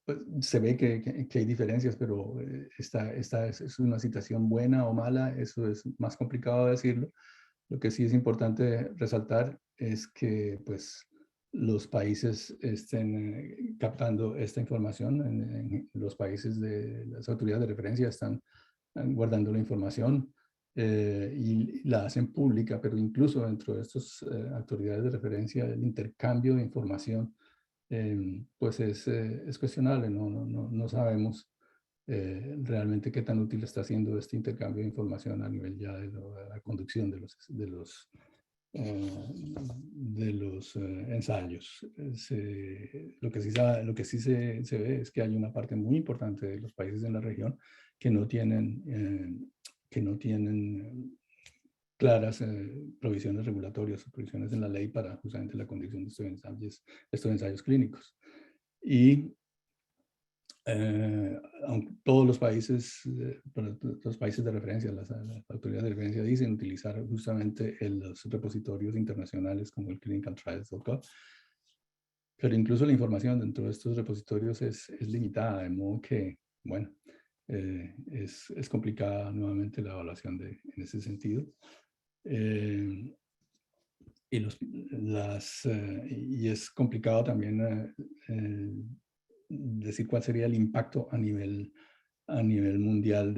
S4: pues, se ve que hay diferencias, pero esta es una situación buena o mala. Eso es más complicado decirlo. Lo que sí es importante resaltar es que, pues, los países estén captando esta información. En los países de las autoridades de referencia están guardando la información y la hacen pública, pero incluso dentro de estas autoridades de referencia, el intercambio de información pues es cuestionable. No sabemos realmente qué tan útil está siendo este intercambio de información a nivel ya de la conducción de los ensayos. Lo que sí se ve es que hay una parte muy importante de los países en la región que no tienen claras provisiones regulatorias o provisiones en la ley para justamente la conducción de estos ensayos clínicos. Y aunque todos los países de referencia, las autoridades de referencia dicen utilizar justamente los repositorios internacionales como el clinicaltrials.gov, pero incluso la información dentro de estos repositorios es limitada, de modo que, bueno, es complicada nuevamente la evaluación en ese sentido. Y es complicado también decir cuál sería el impacto a nivel mundial,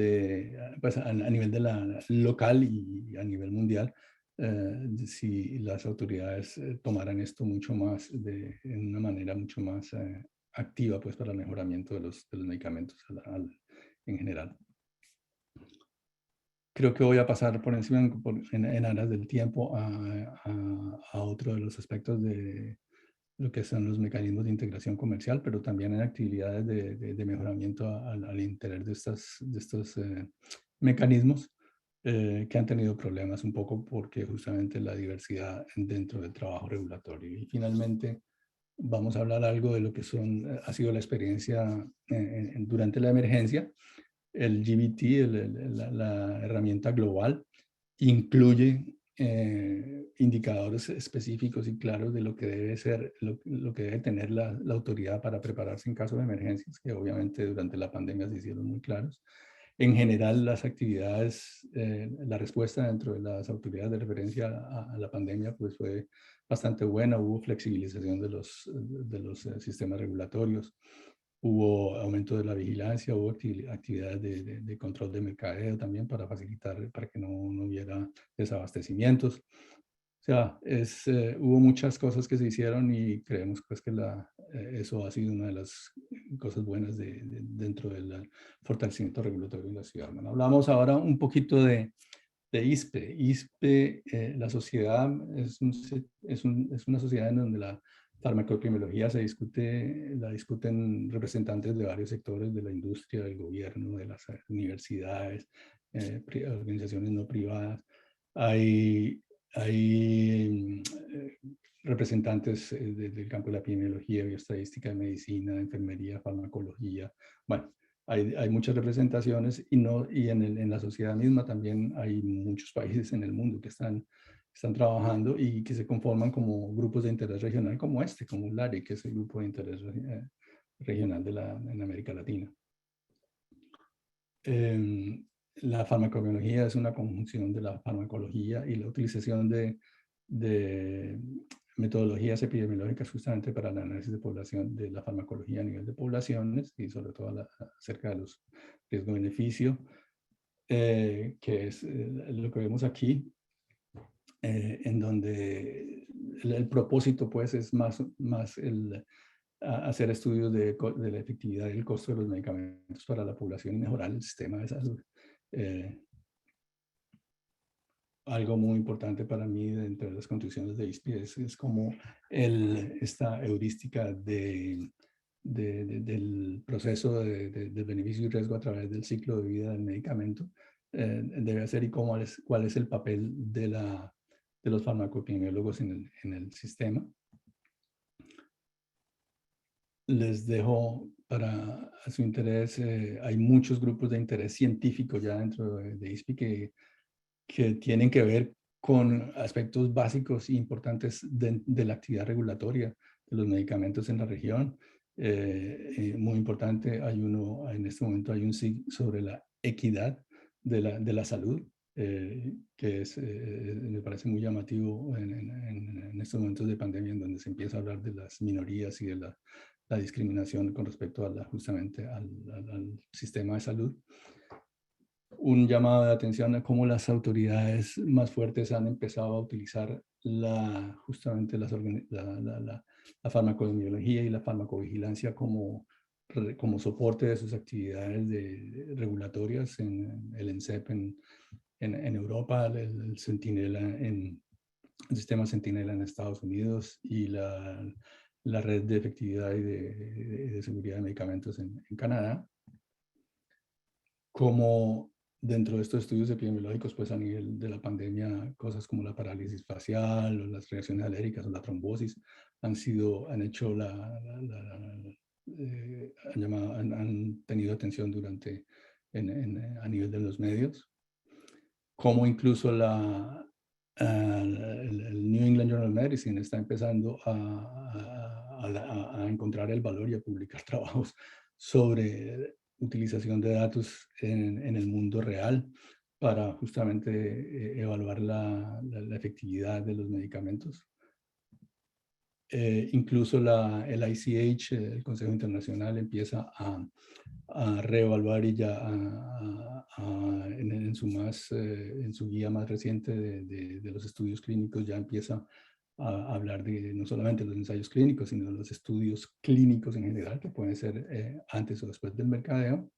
S4: pues a nivel de la local y a nivel mundial, si las autoridades tomaran esto mucho más, en una manera mucho más activa, pues para el mejoramiento de los medicamentos en general. Creo que voy a pasar por encima en aras del tiempo a otro de los aspectos de lo que son los mecanismos de integración comercial, pero también en actividades de mejoramiento al interior de estos mecanismos que han tenido problemas un poco porque justamente la diversidad dentro del trabajo regulatorio. Y finalmente vamos a hablar algo de lo que ha sido la experiencia durante la emergencia. El GBT, la herramienta global, incluye indicadores específicos y claros de lo que debe ser, lo que debe tener la autoridad para prepararse en caso de emergencias, que obviamente durante la pandemia se hicieron muy claros. En general, las actividades, la respuesta dentro de las autoridades de referencia a la pandemia pues fue bastante buena. Hubo flexibilización de los sistemas regulatorios. Hubo aumento de la vigilancia, hubo actividades de control de mercadeo también para facilitar, para que no hubiera desabastecimientos. O sea, hubo muchas cosas que se hicieron y creemos pues que eso ha sido una de las cosas buenas dentro del fortalecimiento regulatorio de la ciudad. Bueno, hablamos ahora un poquito de ISPE. ISPE, la sociedad, es una sociedad en donde la farmacoepidemiología la discuten representantes de varios sectores de la industria, del gobierno, de las universidades, organizaciones no privadas. Hay representantes del campo de la epidemiología, bioestadística, de medicina, de enfermería, farmacología. Bueno, hay muchas representaciones y en la sociedad misma también hay muchos países en el mundo que están trabajando y que se conforman como grupos de interés regional como como LARE, que es el grupo de interés regional en América Latina. La farmacobiología es una conjunción de la farmacología y la utilización de metodologías epidemiológicas justamente para el análisis de población, de la farmacología a nivel de poblaciones y sobre todo acerca de los riesgo-beneficio, que es lo que vemos aquí, en donde el propósito pues es más hacer estudios de la efectividad y el costo de los medicamentos para la población y mejorar el sistema de salud. Algo muy importante para mí dentro de las contribuciones de ISPI es como esta heurística del proceso de beneficio y riesgo a través del ciclo de vida del medicamento debe hacer y cuál es el papel de los farmacoepidemiólogos en el sistema. Les dejo para su interés, hay muchos grupos de interés científico ya dentro de ISPI que tienen que ver con aspectos básicos e importantes de la actividad regulatoria de los medicamentos en la región. Muy importante, en este momento hay un SIG sobre la equidad de la salud, que me parece muy llamativo en estos momentos de pandemia en donde se empieza a hablar de las minorías y de la discriminación con respecto justamente al sistema de salud. Un llamado de atención a cómo las autoridades más fuertes han empezado a utilizar justamente la farmacoepidemiología y la farmacovigilancia como soporte de sus actividades regulatorias en el ENCEP en Europa, el Centinela el sistema Centinela en Estados Unidos y la red de efectividad y de seguridad de medicamentos en Canadá. Como dentro de estos estudios epidemiológicos, pues a nivel de la pandemia, cosas como la parálisis facial o las reacciones alérgicas o la trombosis han tenido atención a nivel de los medios. Como incluso el New England Journal of Medicine está empezando a encontrar el valor y a publicar trabajos sobre utilización de datos en el mundo real para justamente evaluar la efectividad de los medicamentos. Incluso el ICH, el Consejo Internacional, empieza a reevaluar y ya en su guía más reciente de los estudios clínicos ya empieza a hablar de no solamente los ensayos clínicos, sino de los estudios clínicos en general, que pueden ser antes o después del mercadeo.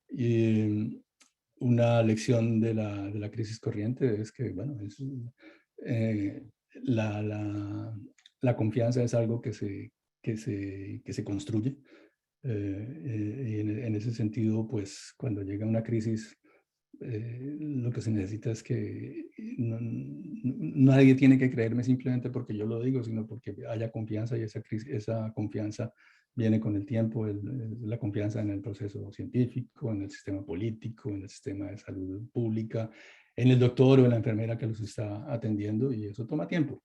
S4: Y una lección de la crisis corriente es que, bueno, la confianza es algo que se construye. Y en ese sentido, pues, cuando llega una crisis, lo que se necesita es que nadie tiene que creerme simplemente porque yo lo digo, sino porque haya confianza, y esa confianza viene con el tiempo, la confianza en el proceso científico, en el sistema político, en el sistema de salud pública, en el doctor o en la enfermera que los está atendiendo, y eso toma tiempo.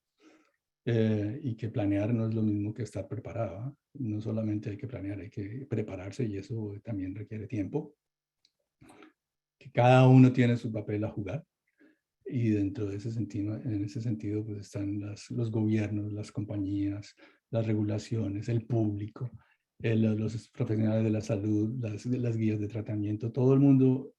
S4: Y que planear no es lo mismo que estar preparado, ¿eh? No solamente hay que planear, hay que prepararse, y eso también requiere tiempo. Que cada uno tiene su papel a jugar, y dentro de ese sentido, en ese sentido, pues están los gobiernos, las compañías, las regulaciones, el público, los profesionales de la salud, las guías de tratamiento. Todo el mundo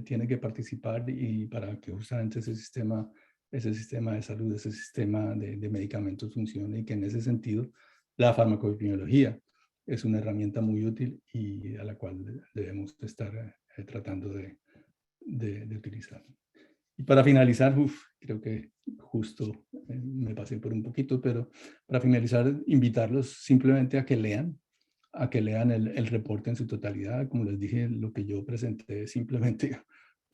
S4: tiene que participar, y para que justamente ese sistema de salud, ese sistema de medicamentos funcione, y que en ese sentido la farmacoepidemiología es una herramienta muy útil y a la cual debemos estar tratando de utilizar. Y para finalizar, creo que justo me pasé por un poquito, pero para finalizar, invitarlos simplemente a que lean el reporte en su totalidad. Como les dije, lo que yo presenté es simplemente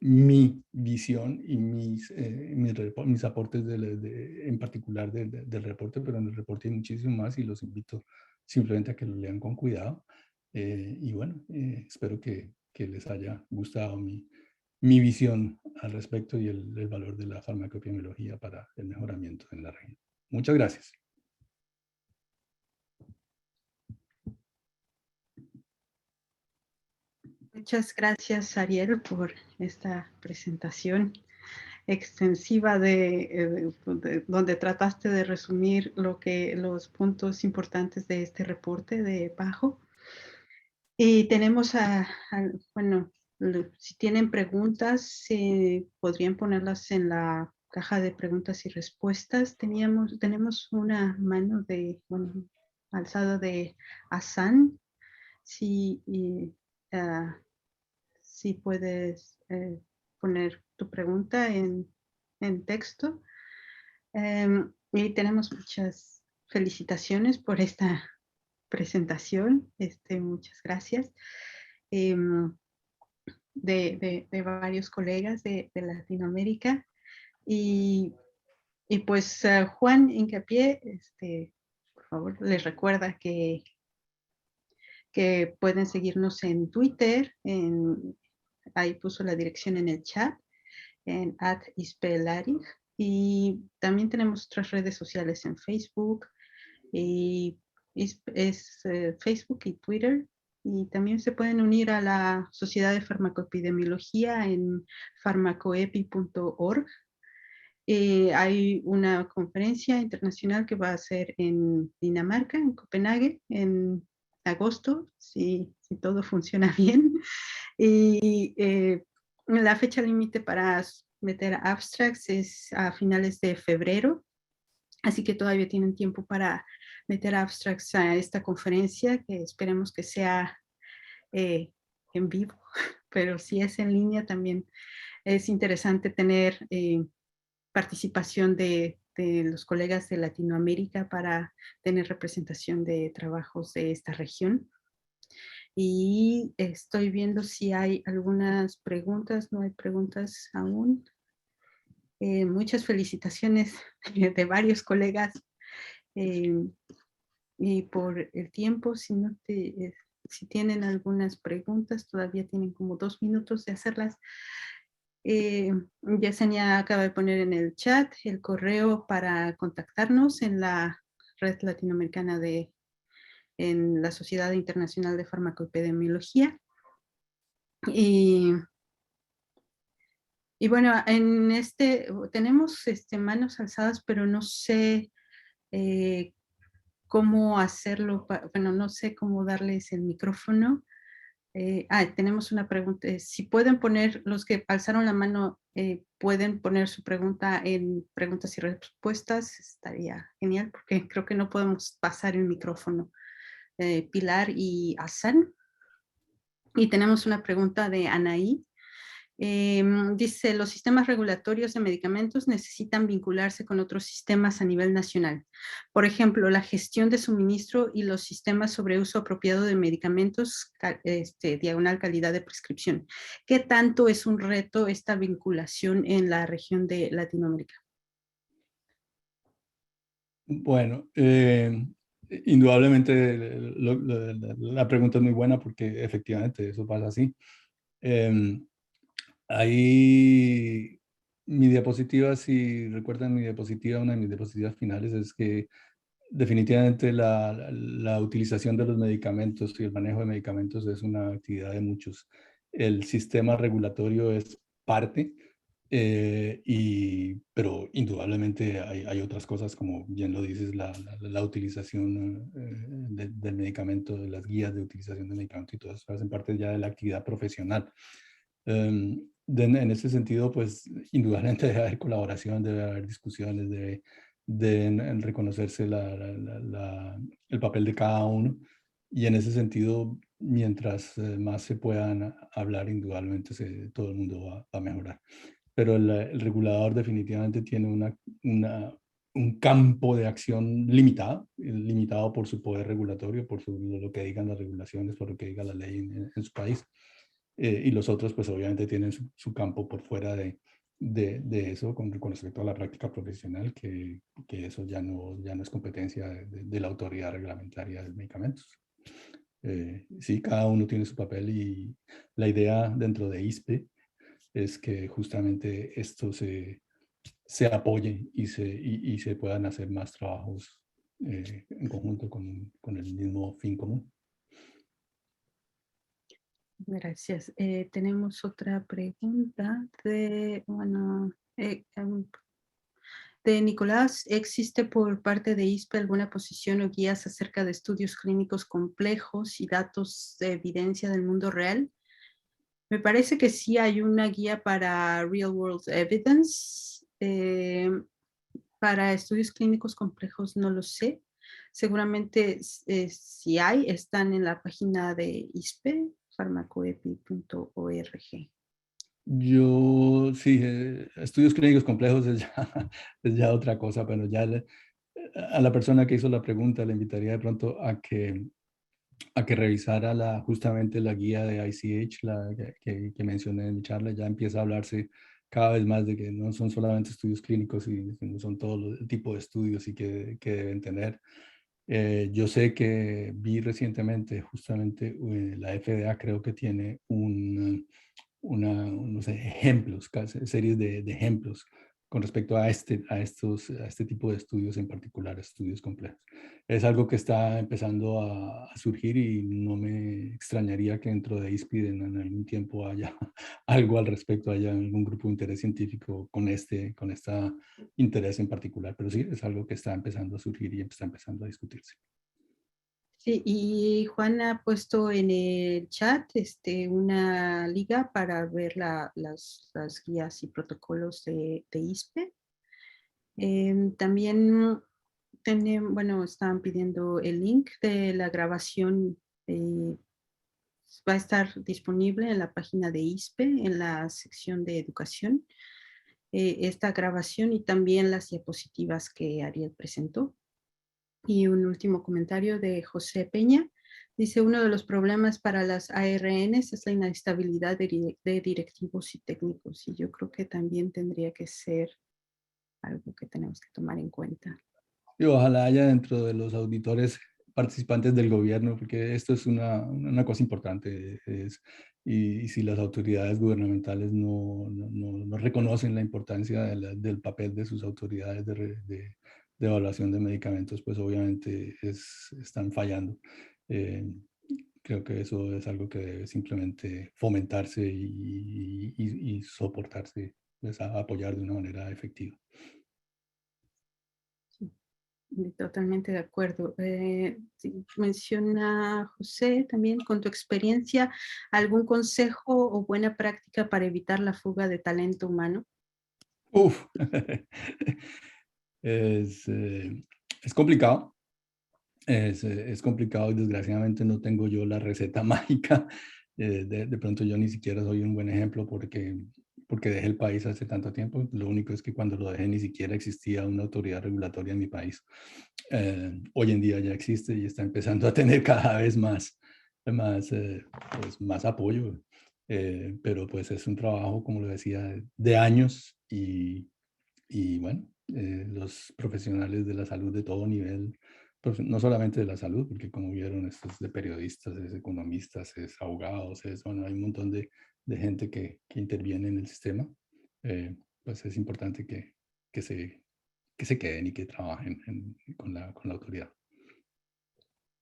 S4: mi visión y mis aportes en particular del reporte, pero en el reporte hay muchísimo más, y los invito simplemente a que lo lean con cuidado. Y bueno, espero que les haya gustado mi visión al respecto, y el valor de la farmacoepidemiología para el mejoramiento en la región. Muchas gracias.
S2: Muchas gracias, Ariel, por esta presentación extensiva donde trataste de resumir los puntos importantes de este reporte de PAHO. Y tenemos bueno, si tienen preguntas, podrían ponerlas en la caja de preguntas y respuestas. Tenemos una mano alzada de Hassan. Si puedes poner tu pregunta en texto. Y tenemos muchas felicitaciones por esta presentación. Muchas gracias. De varios colegas de Latinoamérica. Y pues Juan Hincapié, por favor, les recuerda que pueden seguirnos en Twitter, ahí puso la dirección en el chat, en @ispelarig, y también tenemos otras redes sociales en Facebook, y es Facebook y Twitter, y también se pueden unir a la Sociedad de Farmacoepidemiología en farmacoepi.org. Hay una conferencia internacional que va a ser en Dinamarca, en Copenhague, en agosto, si todo funciona bien. Y la fecha límite para meter abstracts es a finales de febrero, así que todavía tienen tiempo para meter abstracts a esta conferencia, que esperemos que sea en vivo, pero si es en línea también es interesante tener participación de los colegas de Latinoamérica para tener representación de trabajos de esta región. Y estoy viendo si hay algunas preguntas. No hay preguntas aún. Muchas felicitaciones de varios colegas. Y por el tiempo, si tienen algunas preguntas, todavía tienen como 2 minutos de hacerlas. Yesenia acaba de poner en el chat el correo para contactarnos en la Red Latinoamericana de en la Sociedad Internacional de Farmacoepidemiología. Y bueno, en tenemos manos alzadas, pero no sé cómo hacerlo, bueno, no sé cómo darles el micrófono. Tenemos una pregunta. Si pueden poner, los que alzaron la mano, pueden poner su pregunta en preguntas y respuestas, estaría genial, porque creo que no podemos pasar el micrófono. Pilar y Hassan. Y tenemos una pregunta de Anaí. Dice, los sistemas regulatorios de medicamentos necesitan vincularse con otros sistemas a nivel nacional. Por ejemplo, la gestión de suministro y los sistemas sobre uso apropiado de medicamentos, diagonal calidad de prescripción. ¿Qué tanto es un reto esta vinculación en la región de Latinoamérica?
S4: Bueno, indudablemente la pregunta es muy buena porque efectivamente eso pasa así. Ahí mi diapositiva, si recuerdan mi diapositiva, una de mis diapositivas finales es que definitivamente la utilización de los medicamentos y el manejo de medicamentos es una actividad de muchos. El sistema regulatorio es parte, pero indudablemente hay otras cosas, como bien lo dices, la utilización del medicamento, de las guías de utilización del medicamento y todo eso hacen parte ya de la actividad profesional. En ese sentido, pues indudablemente debe haber colaboración, debe haber discusiones, deben reconocerse el papel de cada uno. Y en ese sentido, mientras más se puedan hablar, indudablemente todo el mundo va a mejorar. Pero el regulador definitivamente tiene un campo de acción limitado por su poder regulatorio, por lo que digan las regulaciones, por lo que diga la ley en su país. Y los otros, pues obviamente tienen su campo por fuera de eso con respecto a la práctica profesional, que eso ya no es competencia de la autoridad reglamentaria de medicamentos. Sí, cada uno tiene su papel y la idea dentro de ISPE es que justamente esto se apoye y se puedan hacer más trabajos en conjunto con el mismo fin común.
S2: Gracias. Tenemos otra pregunta de, de Nicolás. ¿Existe por parte de ISPE alguna posición o guías acerca de estudios clínicos complejos y datos de evidencia del mundo real? Me parece que sí hay una guía para Real World Evidence. Para estudios clínicos complejos no lo sé. Seguramente si hay, están en la página de ISPE, farmacoepi.org.
S4: Yo, sí, estudios clínicos complejos es ya otra cosa, pero ya a la persona que hizo la pregunta le invitaría de pronto a que revisara justamente la guía de ICH, que mencioné en mi charla. Ya empieza a hablarse cada vez más de que no son solamente estudios clínicos, y son todo el tipo de estudios y que deben tener. Yo sé que vi recientemente justamente la FDA creo que tiene unos ejemplos, series de ejemplos con respecto a este tipo de estudios, en particular estudios complejos. Es algo que está empezando a surgir y no me extrañaría que dentro de ISPID en algún tiempo haya algo al respecto, haya algún grupo de interés científico con este interés en particular, pero sí, es algo que está empezando a surgir y está empezando a discutirse.
S2: Sí, y Juan ha puesto en el chat una liga para ver las guías y protocolos de ISPE. También estaban pidiendo el link de la grabación. Va a estar disponible en la página de ISPE, en la sección de educación, esta grabación y también las diapositivas que Ariel presentó. Y un último comentario de José Peña. Dice, uno de los problemas para las ARNs es la inestabilidad de directivos y técnicos. Y yo creo que también tendría que ser algo que tenemos que tomar en cuenta.
S4: Y ojalá haya dentro de los auditores participantes del gobierno, porque esto es una cosa importante. Y si las autoridades gubernamentales no reconocen la importancia del papel de sus autoridades de evaluación de medicamentos, pues obviamente están fallando. Creo que eso es algo que debe simplemente fomentarse y soportarse, pues, a apoyar de una manera efectiva.
S2: Totalmente de acuerdo. Sí, menciona José también, con tu experiencia, ¿algún consejo o buena práctica para evitar la fuga de talento humano?
S4: Uf, es, es complicado. Es complicado y desgraciadamente no tengo yo la receta mágica. De pronto yo ni siquiera soy un buen ejemplo porque dejé el país hace tanto tiempo. Lo único es que cuando lo dejé ni siquiera existía una autoridad regulatoria en mi país. Hoy en día ya existe y está empezando a tener cada vez pues, más apoyo. Pero pues es un trabajo, como lo decía, de años y bueno, los profesionales de la salud de todo nivel, no solamente de la salud, porque como vieron, esto es de periodistas, es economistas, es abogados, bueno, hay un montón de gente que interviene en el sistema, pues es importante que se queden y que trabajen con la autoridad.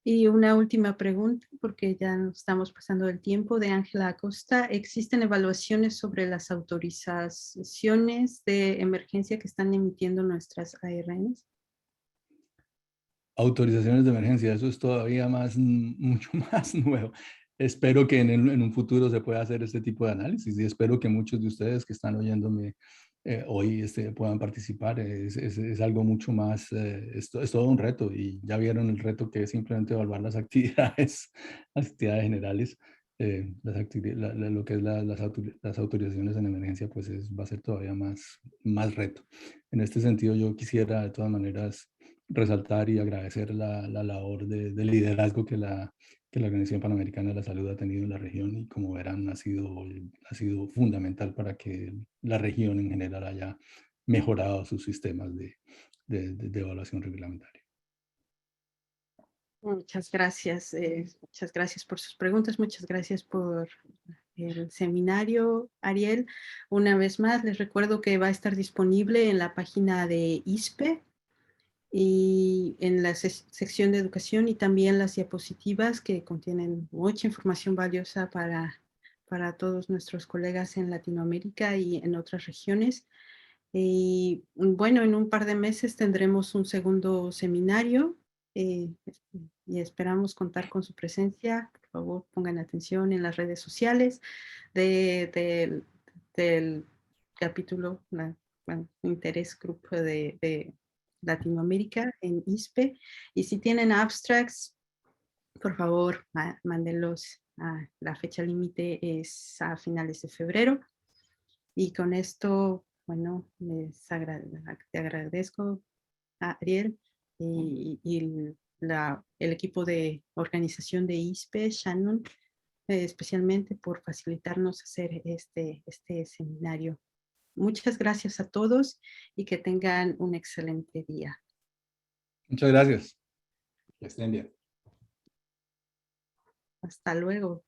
S2: Y una última pregunta, porque ya nos estamos pasando del tiempo, de Ángela Acosta. ¿Existen evaluaciones sobre las autorizaciones de emergencia que están emitiendo nuestras ARNs?
S4: Autorizaciones de emergencia, eso es todavía mucho más nuevo. Espero que en un futuro se pueda hacer este tipo de análisis y espero que muchos de ustedes que están oyéndome hoy puedan participar. Es algo mucho más, es todo un reto y ya vieron el reto que es simplemente evaluar las actividades generales. Lo que es las autorizaciones en emergencia, pues va a ser todavía más reto. En este sentido, yo quisiera de todas maneras resaltar y agradecer la labor de liderazgo que la Organización Panamericana de la Salud ha tenido en la región y como verán ha sido fundamental para que la región en general haya mejorado sus sistemas de evaluación reglamentaria.
S2: Muchas gracias por sus preguntas, muchas gracias por el seminario, Ariel. Una vez más, les recuerdo que va a estar disponible en la página de ISPE y en la sección de educación y también las diapositivas que contienen mucha información valiosa para todos nuestros colegas en Latinoamérica y en otras regiones. Y bueno, en un par de meses tendremos un segundo seminario y esperamos contar con su presencia. Por favor, pongan atención en las redes sociales del capítulo, interés grupo de Latinoamérica en ISPE. Y si tienen abstracts, por favor, mándenlos. La fecha límite es a finales de febrero. Y con esto, bueno, te agradezco, Ariel, y el equipo de organización de ISPE, Shannon, especialmente por facilitarnos hacer este seminario. Muchas gracias a todos y que tengan un excelente día.
S4: Muchas gracias. Que estén bien.
S2: Hasta luego.